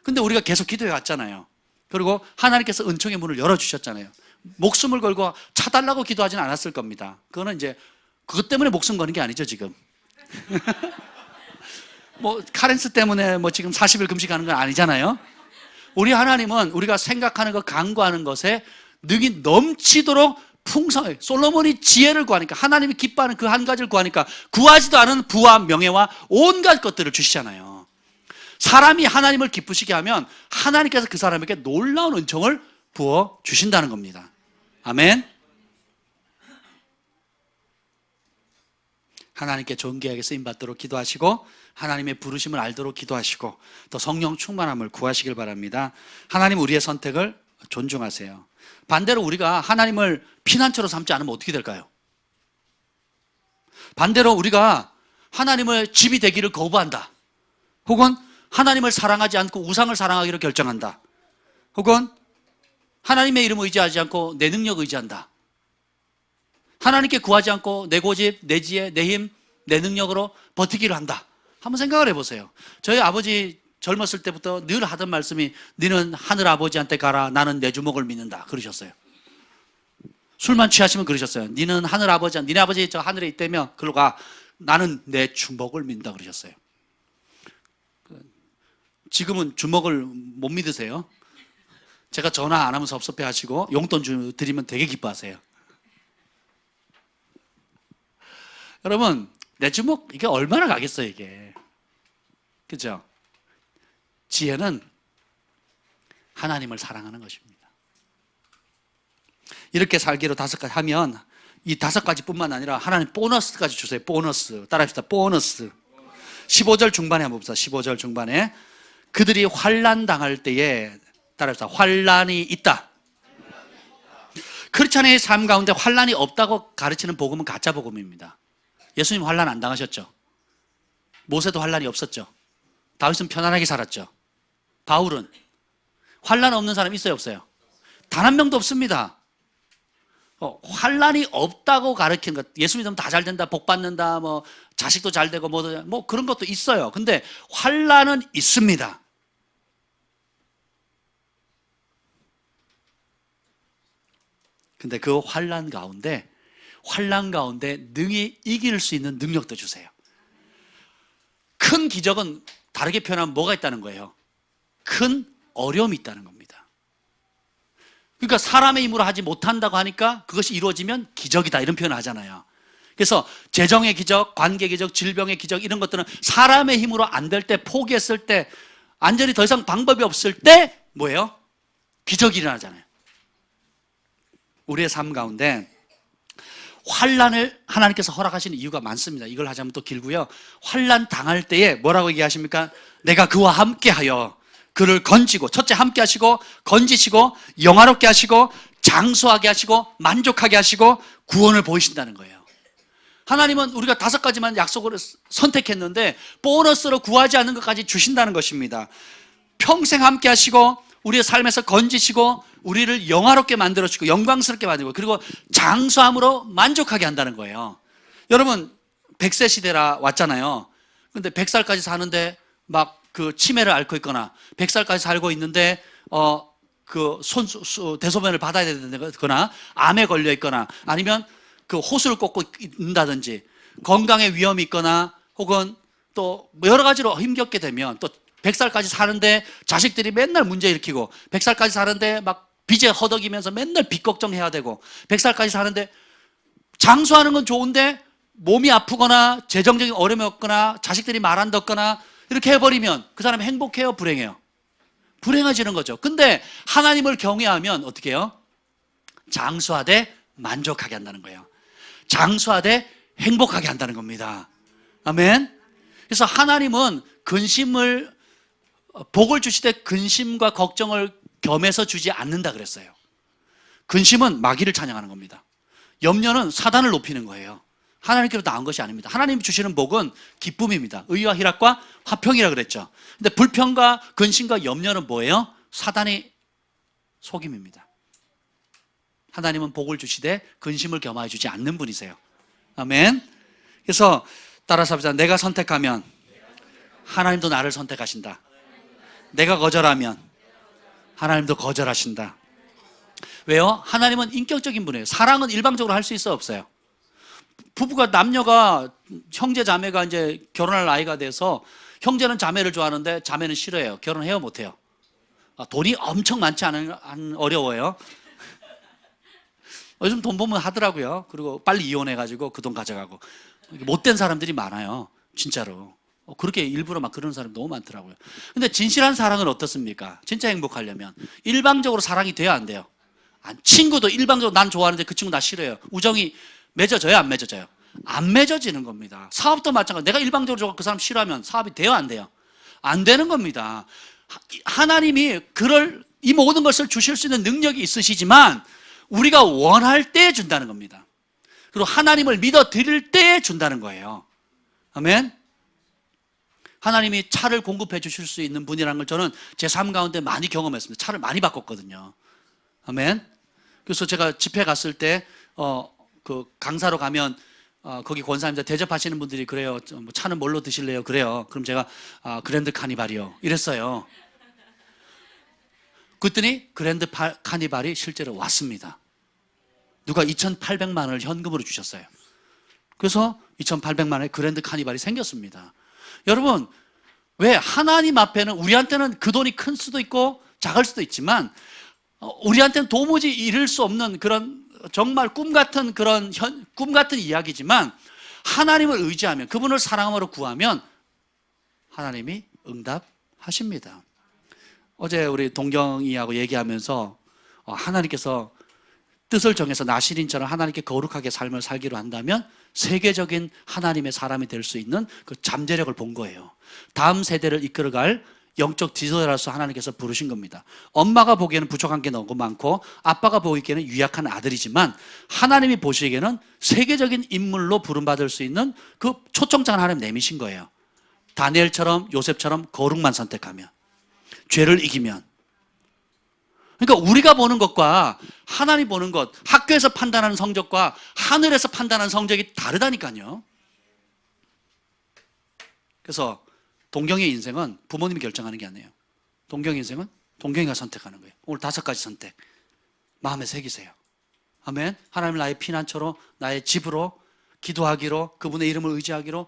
근데 우리가 계속 기도해 왔잖아요. 그리고 하나님께서 은총의 문을 열어주셨잖아요. 목숨을 걸고 차달라고 기도하지는 않았을 겁니다. 그거는 이제 그것 때문에 목숨 거는 게 아니죠, 지금. 뭐 카렌스 때문에 뭐 지금 40일 금식하는 건 아니잖아요. 우리 하나님은 우리가 생각하는 것, 간구하는 것에 능이 넘치도록 풍성해. 솔로몬이 지혜를 구하니까, 하나님이 기뻐하는 그 한 가지를 구하니까 구하지도 않은 부와 명예와 온갖 것들을 주시잖아요. 사람이 하나님을 기쁘시게 하면 하나님께서 그 사람에게 놀라운 은총을 부어 주신다는 겁니다. 아멘. 하나님께 존귀하게 쓰임받도록 기도하시고, 하나님의 부르심을 알도록 기도하시고, 또 성령 충만함을 구하시길 바랍니다. 하나님, 우리의 선택을 존중하세요. 반대로 우리가 하나님을 피난처로 삼지 않으면 어떻게 될까요? 반대로 우리가 하나님의 집이 되기를 거부한다, 혹은 하나님을 사랑하지 않고 우상을 사랑하기로 결정한다, 혹은 하나님의 이름을 의지하지 않고 내 능력 의지한다, 하나님께 구하지 않고 내 고집, 내 지혜, 내 힘, 내 능력으로 버티기를 한다. 한번 생각을 해보세요. 저희 아버지 젊었을 때부터 늘 하던 말씀이, 너는 하늘 아버지한테 가라, 나는 내 주먹을 믿는다, 그러셨어요. 술만 취하시면 그러셨어요. 너는 하늘 아버지, 너네 아버지 저 하늘에 있다며 그걸로 가, 나는 내 주먹을 믿는다, 그러셨어요. 지금은 주먹을 못 믿으세요. 제가 전화 안 하면 섭섭해 하시고 용돈 드리면 되게 기뻐하세요. 여러분, 내 주먹 이게 얼마나 가겠어요, 이게. 그죠? 지혜는 하나님을 사랑하는 것입니다. 이렇게 살기로 5가지 하면, 이 5가지뿐만 아니라 하나님 보너스까지 주세요. 보너스. 따라합시다. 보너스. 15절 중반에 한번 봅시다. 15절 중반에 그들이 환난 당할 때에, 따라합시다. 환난이 있다. 크리스찬의 삶 가운데 환난이 없다고 가르치는 복음은 가짜 복음입니다. 예수님 환난 안 당하셨죠? 모세도 환난이 없었죠? 다윗은 편안하게 살았죠? 바울은? 환난 없는 사람 있어요, 없어요? 단 한 명도 없습니다. 환난이 없다고 가르치는 것, 예수 믿으면 다 잘 된다, 복 받는다, 뭐 자식도 잘 되고 뭐 그런 것도 있어요. 근데 환난은 있습니다. 근데 그 환난 가운데 능히 이길 수 있는 능력도 주세요. 큰 기적은 다르게 표현하면 뭐가 있다는 거예요? 큰 어려움이 있다는 겁니다. 그러니까 사람의 힘으로 하지 못한다고 하니까 그것이 이루어지면 기적이다, 이런 표현을 하잖아요. 그래서 재정의 기적, 관계 기적, 질병의 기적, 이런 것들은 사람의 힘으로 안 될 때, 포기했을 때, 완전히 더 이상 방법이 없을 때 뭐예요? 기적이 일어나잖아요. 우리의 삶 가운데 환난을 하나님께서 허락하시는 이유가 많습니다. 이걸 하자면 또 길고요. 환난 당할 때에 뭐라고 얘기하십니까? 내가 그와 함께하여 그를 건지고, 첫째 함께 하시고, 건지시고, 영화롭게 하시고, 장수하게 하시고, 만족하게 하시고, 구원을 보이신다는 거예요. 하나님은 우리가 5가지만 약속을 선택했는데 보너스로 구하지 않는 것까지 주신다는 것입니다. 평생 함께 하시고, 우리의 삶에서 건지시고, 우리를 영화롭게 만들어주시고 영광스럽게 만들고, 그리고 장수함으로 만족하게 한다는 거예요. 여러분, 100세 시대라 왔잖아요. 근데 100살까지 사는데 막 그 치매를 앓고 있거나, 100살까지 살고 있는데 그 대소변을 받아야 되거나, 암에 걸려 있거나, 아니면 그 호수를 꽂고 있다든지, 건강에 위험이 있거나, 혹은 또 여러 가지로 힘겹게 되면, 또 100살까지 사는데 자식들이 맨날 문제 일으키고, 100살까지 사는데 막 빚에 허덕이면서 맨날 빚 걱정해야 되고, 100살까지 사는데 장수하는 건 좋은데 몸이 아프거나 재정적인 어려움이 없거나 자식들이 말 안 듣거나 이렇게 해버리면 그 사람이 행복해요, 불행해요? 불행해지는 거죠. 근데 하나님을 경외하면 어떻게 해요? 장수하되 만족하게 한다는 거예요. 장수하되 행복하게 한다는 겁니다. 아멘. 그래서 하나님은 복을 주시되 근심과 걱정을 겸해서 주지 않는다 그랬어요. 근심은 마귀를 찬양하는 겁니다. 염려는 사단을 높이는 거예요. 하나님께로 나온 것이 아닙니다. 하나님 주시는 복은 기쁨입니다. 의와 희락과 화평이라 그랬죠. 근데 불평과 근심과 염려는 뭐예요? 사단의 속임입니다. 하나님은 복을 주시되 근심을 겸하여 주지 않는 분이세요. 아멘. 그래서 따라서 합시다. 내가 선택하면 하나님도 나를 선택하신다. 내가 거절하면 하나님도 거절하신다. 왜요? 하나님은 인격적인 분이에요. 사랑은 일방적으로 할 수 있어 없어요? 부부가 남녀가 형제 자매가 이제 결혼할 나이가 돼서 형제는 자매를 좋아하는데 자매는 싫어해요. 결혼해요 못해요? 돈이 엄청 많지 않은 어려워요. 요즘 돈 보면 하더라고요. 그리고 빨리 이혼해가지고 그 돈 가져가고 못된 사람들이 많아요. 진짜로. 그렇게 일부러 막 그러는 사람이 너무 많더라고요. 근데 진실한 사랑은 어떻습니까? 진짜 행복하려면 일방적으로 사랑이 돼야 안 돼요. 친구도 일방적으로 난 좋아하는데 그 친구 나 싫어해요. 우정이 맺어져요 안 맺어져요? 안 맺어지는 겁니다. 사업도 마찬가지. 내가 일방적으로 좋아하고 그 사람 싫어하면 사업이 돼요 안 돼요? 안 되는 겁니다. 하나님이 이 모든 것을 주실 수 있는 능력이 있으시지만 우리가 원할 때 준다는 겁니다. 그리고 하나님을 믿어 드릴 때 준다는 거예요. 아멘. 하나님이 차를 공급해 주실 수 있는 분이라는 걸 저는 제 삶 가운데 많이 경험했습니다. 차를 많이 바꿨거든요. 아멘. 그래서 제가 집회 갔을 때 그 강사로 가면 거기 권사님들 대접하시는 분들이 그래요. 뭐 차는 뭘로 드실래요? 그래요. 그럼 제가 그랜드 카니발이요. 이랬어요. 그랬더니 그랜드 카니발이 실제로 왔습니다. 누가 2,800만 원을 현금으로 주셨어요. 그래서 2,800만 원의 그랜드 카니발이 생겼습니다. 여러분, 왜 하나님 앞에는 우리한테는 그 돈이 큰 수도 있고 작을 수도 있지만 우리한테는 도무지 이룰 수 없는 그런 정말 꿈 같은 이야기지만 하나님을 의지하면 그분을 사랑함으로 구하면 하나님이 응답하십니다. 어제 우리 동경이하고 얘기하면서 하나님께서 뜻을 정해서 나시린처럼 하나님께 거룩하게 삶을 살기로 한다면 세계적인 하나님의 사람이 될 수 있는 그 잠재력을 본 거예요. 다음 세대를 이끌어갈 영적 지도자로서 하나님께서 부르신 겁니다. 엄마가 보기에는 부족한 게 너무 많고 아빠가 보기에는 유약한 아들이지만 하나님이 보시기에는 세계적인 인물로 부름받을 수 있는 그 초청장을 하나님 내미신 거예요. 다니엘처럼 요셉처럼 거룩만 선택하면, 죄를 이기면. 그러니까 우리가 보는 것과 하나님 보는 것, 학교에서 판단하는 성적과 하늘에서 판단하는 성적이 다르다니까요. 그래서 동경의 인생은 부모님이 결정하는 게 아니에요. 동경의 인생은 동경이가 선택하는 거예요. 오늘 5가지 선택 마음에 새기세요. 아멘. 하나님 나의 피난처로, 나의 집으로, 기도하기로, 그분의 이름을 의지하기로.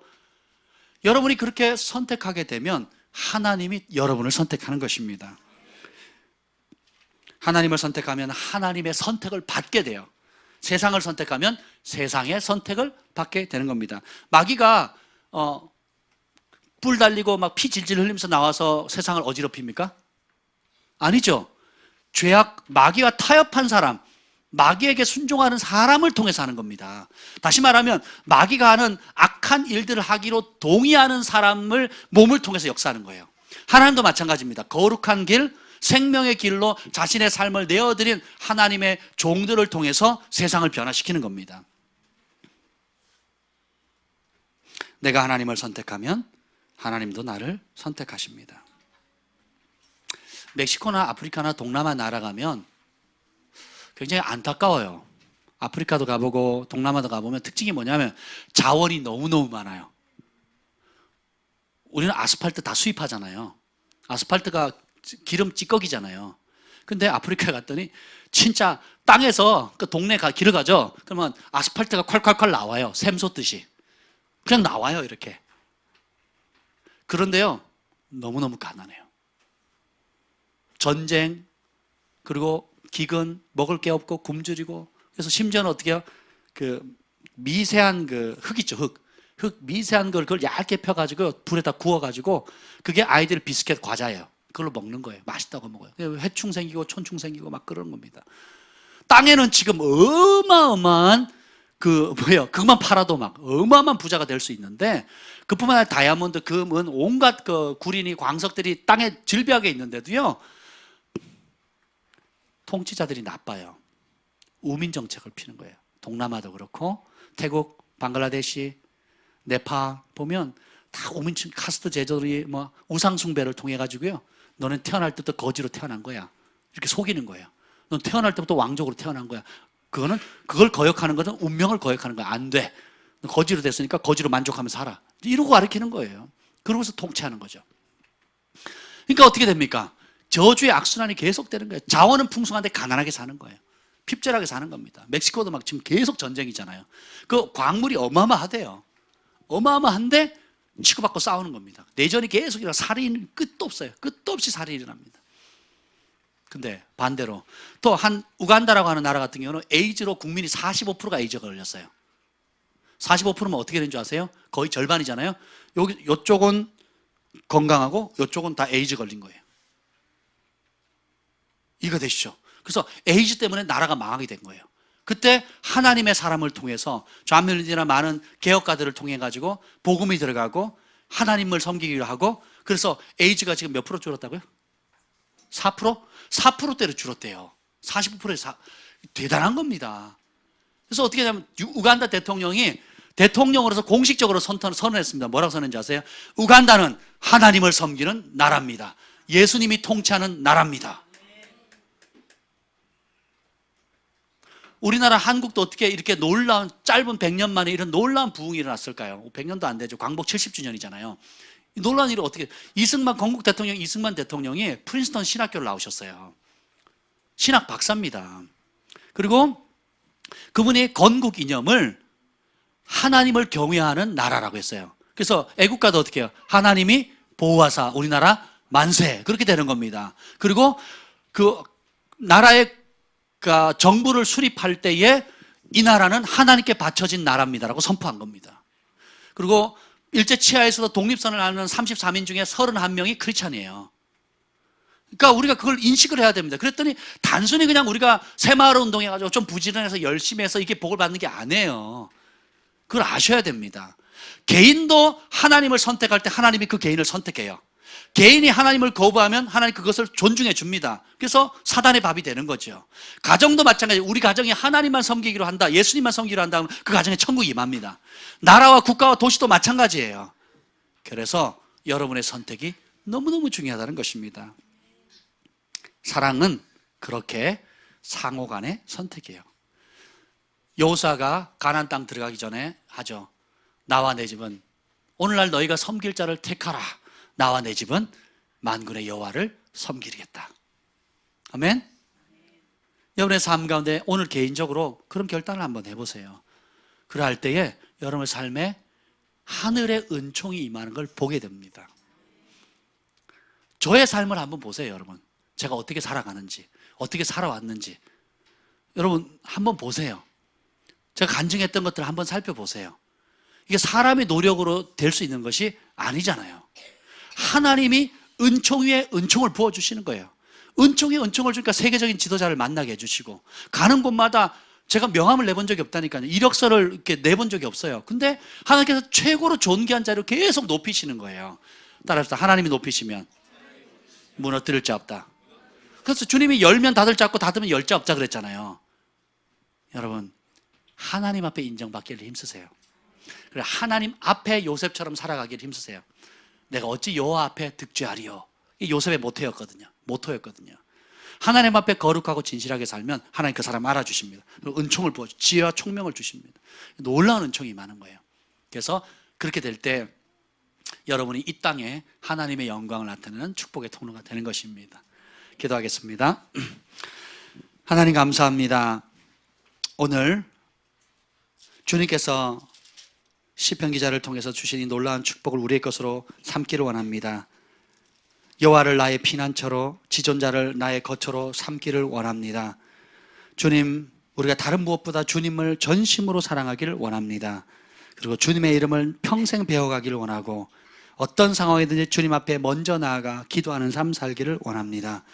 여러분이 그렇게 선택하게 되면 하나님이 여러분을 선택하는 것입니다. 하나님을 선택하면 하나님의 선택을 받게 돼요. 세상을 선택하면 세상의 선택을 받게 되는 겁니다. 마귀가 뿔 달리고 막 피 질질 흘리면서 나와서 세상을 어지럽힙니까? 아니죠. 마귀와 타협한 사람, 마귀에게 순종하는 사람을 통해서 하는 겁니다. 다시 말하면 마귀가 하는 악한 일들을 하기로 동의하는 사람을 몸을 통해서 역사하는 거예요. 하나님도 마찬가지입니다. 거룩한 길, 생명의 길로 자신의 삶을 내어드린 하나님의 종들을 통해서 세상을 변화시키는 겁니다. 내가 하나님을 선택하면 하나님도 나를 선택하십니다. 멕시코나 아프리카나 동남아 나라 가면 굉장히 안타까워요. 아프리카도 가보고 동남아도 가보면 특징이 뭐냐면 자원이 너무너무 많아요. 우리는 아스팔트 다 수입하잖아요. 아스팔트가 기름 찌꺼기잖아요. 근데 아프리카에 갔더니 진짜 땅에서 그 동네 길을 가죠. 그러면 아스팔트가 콸콸콸 나와요. 샘 솟듯이. 그냥 나와요, 이렇게. 그런데요, 너무너무 가난해요. 전쟁, 그리고 기근, 먹을 게 없고 굶주리고. 그래서 심지어는 어떻게 해요? 그 미세한 그 흙 있죠, 흙 미세한 걸 그걸 얇게 펴가지고 불에다 구워가지고 그게 아이들 비스켓 과자예요. 그걸로 먹는 거예요. 맛있다고 먹어요. 해충 생기고 촌충 생기고 막 그러는 겁니다. 땅에는 지금 어마어마한 그것만 팔아도 막 어마어마한 부자가 될 수 있는데, 그뿐만 아니라 다이아몬드, 금은 온갖 그 구린이, 광석들이 땅에 질비하게 있는데도요, 통치자들이 나빠요. 우민 정책을 피는 거예요. 동남아도 그렇고 태국, 방글라데시, 네파 보면 다 우민층 카스트 제도들이 뭐 우상 숭배를 통해 가지고요, 너는 태어날 때부터 거지로 태어난 거야, 이렇게 속이는 거예요. 넌 태어날 때부터 왕족으로 태어난 거야. 그걸 거역하는 것은 운명을 거역하는 거야. 안 돼. 거지로 됐으니까 거지로 만족하면서 살아. 이러고 가르치는 거예요. 그러면서 통치하는 거죠. 그러니까 어떻게 됩니까? 저주의 악순환이 계속되는 거예요. 자원은 풍성한데 가난하게 사는 거예요. 핍절하게 사는 겁니다. 멕시코도 막 지금 계속 전쟁이잖아요. 그 광물이 어마어마하대요. 어마어마한데 치고받고 싸우는 겁니다. 내전이 계속 일어나 살인이 끝도 없어요. 끝도 없이 살인이 일어납니다. 근데 반대로 또 한 우간다라고 하는 나라 같은 경우는 에이즈로 국민이 45%가 에이즈가 걸렸어요. 45%면 어떻게 되는 줄 아세요? 거의 절반이잖아요. 요쪽은 건강하고 요쪽은 다 에이즈 걸린 거예요. 이거 되시죠? 그래서 에이즈 때문에 나라가 망하게 된 거예요. 그때 하나님의 사람을 통해서 좌밀리나 많은 개혁가들을 통해 가지고 복음이 들어가고 하나님을 섬기기로 하고, 그래서 에이즈가 지금 몇 프로 줄었다고요? 4%? 4%대로 줄었대요. 45%에서 대단한 겁니다. 그래서 어떻게 하냐면 우간다 대통령이 대통령으로서 공식적으로 선언했습니다. 뭐라고 선언했는지 아세요? 우간다는 하나님을 섬기는 나라입니다. 예수님이 통치하는 나라입니다. 우리나라 한국도 어떻게 이렇게 놀라운 짧은 100년 만에 이런 놀라운 부흥이 일어났을까요? 100년도 안 되죠. 광복 70주년이잖아요. 놀라운 일이 어떻게, 건국 대통령 이승만 대통령이 프린스턴 신학교를 나오셨어요. 신학 박사입니다. 그리고 그분이 건국 이념을 하나님을 경외하는 나라라고 했어요. 그래서 애국가도 어떻게 해요? 하나님이 보호하사 우리나라 만세, 그렇게 되는 겁니다. 그리고 그 나라의 정부를 수립할 때에 이 나라는 하나님께 바쳐진 나라입니다라고 선포한 겁니다. 그리고 일제 치하에서도 독립선을 하는 34민 중에 31명이 크리스찬이에요. 그러니까 우리가 그걸 인식을 해야 됩니다. 그랬더니 단순히 그냥 우리가 새마을 운동해가지고 좀 부지런해서 열심히 해서 이게 복을 받는 게 아니에요. 그걸 아셔야 됩니다. 개인도 하나님을 선택할 때 하나님이 그 개인을 선택해요. 개인이 하나님을 거부하면 하나님 그것을 존중해 줍니다. 그래서 사단의 밥이 되는 거죠. 가정도 마찬가지예요. 우리 가정이 하나님만 섬기기로 한다, 예수님만 섬기기로 한다, 그 가정에 천국이 임합니다. 나라와 국가와 도시도 마찬가지예요. 그래서 여러분의 선택이 너무너무 중요하다는 것입니다. 사랑은 그렇게 상호간의 선택이에요. 여호수아가 가나안 땅 들어가기 전에 하죠. 나와 내 집은, 오늘날 너희가 섬길 자를 택하라. 나와 내 집은 만군의 여호와를 섬기겠다. 아멘. 여러분의 삶 가운데 오늘 개인적으로 그런 결단을 한번 해보세요. 그럴 때에 여러분의 삶에 하늘의 은총이 임하는 걸 보게 됩니다. 저의 삶을 한번 보세요. 여러분, 제가 어떻게 살아가는지, 어떻게 살아왔는지 여러분 한번 보세요. 제가 간증했던 것들을 한번 살펴보세요. 이게 사람의 노력으로 될 수 있는 것이 아니잖아요. 하나님이 은총 위에 은총을 부어주시는 거예요. 은총 위에 은총을 주니까 세계적인 지도자를 만나게 해주시고, 가는 곳마다 제가 명함을 내본 적이 없다니까요. 이력서를 이렇게 내본 적이 없어요. 근데 하나님께서 최고로 존귀한 자리로 계속 높이시는 거예요. 따라합시다. 하나님이 높이시면 무너뜨릴 자 없다. 그래서 주님이 열면 닫을 자 없고 닫으면 열 자 없자 그랬잖아요. 여러분, 하나님 앞에 인정받기를 힘쓰세요. 그래, 하나님 앞에 요셉처럼 살아가기를 힘쓰세요. 내가 어찌 여호와 앞에 득죄하리요. 이 요셉의 모토였거든요. 하나님 앞에 거룩하고 진실하게 살면 하나님 그 사람 알아주십니다. 그리고 은총을 부어 지혜와 총명을 주십니다. 놀라운 은총이 많은 거예요. 그래서 그렇게 될 때 여러분이 이 땅에 하나님의 영광을 나타내는 축복의 통로가 되는 것입니다. 기도하겠습니다. 하나님 감사합니다. 오늘 주님께서 시편 기자를 통해서 주신 이 놀라운 축복을 우리의 것으로 삼기를 원합니다. 여호와를 나의 피난처로, 지존자를 나의 거처로 삼기를 원합니다. 주님, 우리가 다른 무엇보다 주님을 전심으로 사랑하기를 원합니다. 그리고 주님의 이름을 평생 배워가기를 원하고, 어떤 상황이든지 주님 앞에 먼저 나아가 기도하는 삶 살기를 원합니다.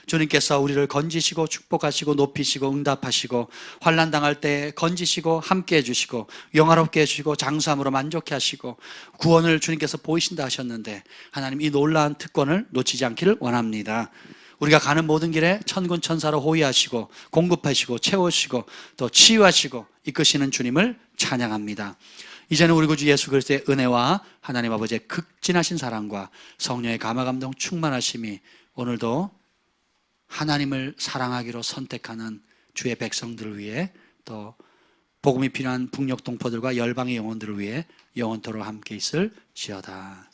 주님께서 우리를 건지시고 축복하시고 높이시고 응답하시고, 환난 당할 때 건지시고 함께 해주시고 영화롭게 해주시고 장수함으로 만족해 하시고 구원을 주님께서 보이신다 하셨는데, 하나님 이 놀라운 특권을 놓치지 않기를 원합니다. 우리가 가는 모든 길에 천군 천사로 호위하시고 공급하시고 채우시고 또 치유하시고 이끄시는 주님을 찬양합니다. 이제는 우리 구주 예수 그리스도의 은혜와 하나님 아버지의 극진하신 사랑과 성령의 감화감동 충만하심이 오늘도 하나님을 사랑하기로 선택하는 주의 백성들을 위해, 또 복음이 필요한 북녘 동포들과 열방의 영혼들을 위해 영원토록 함께 있을지어다.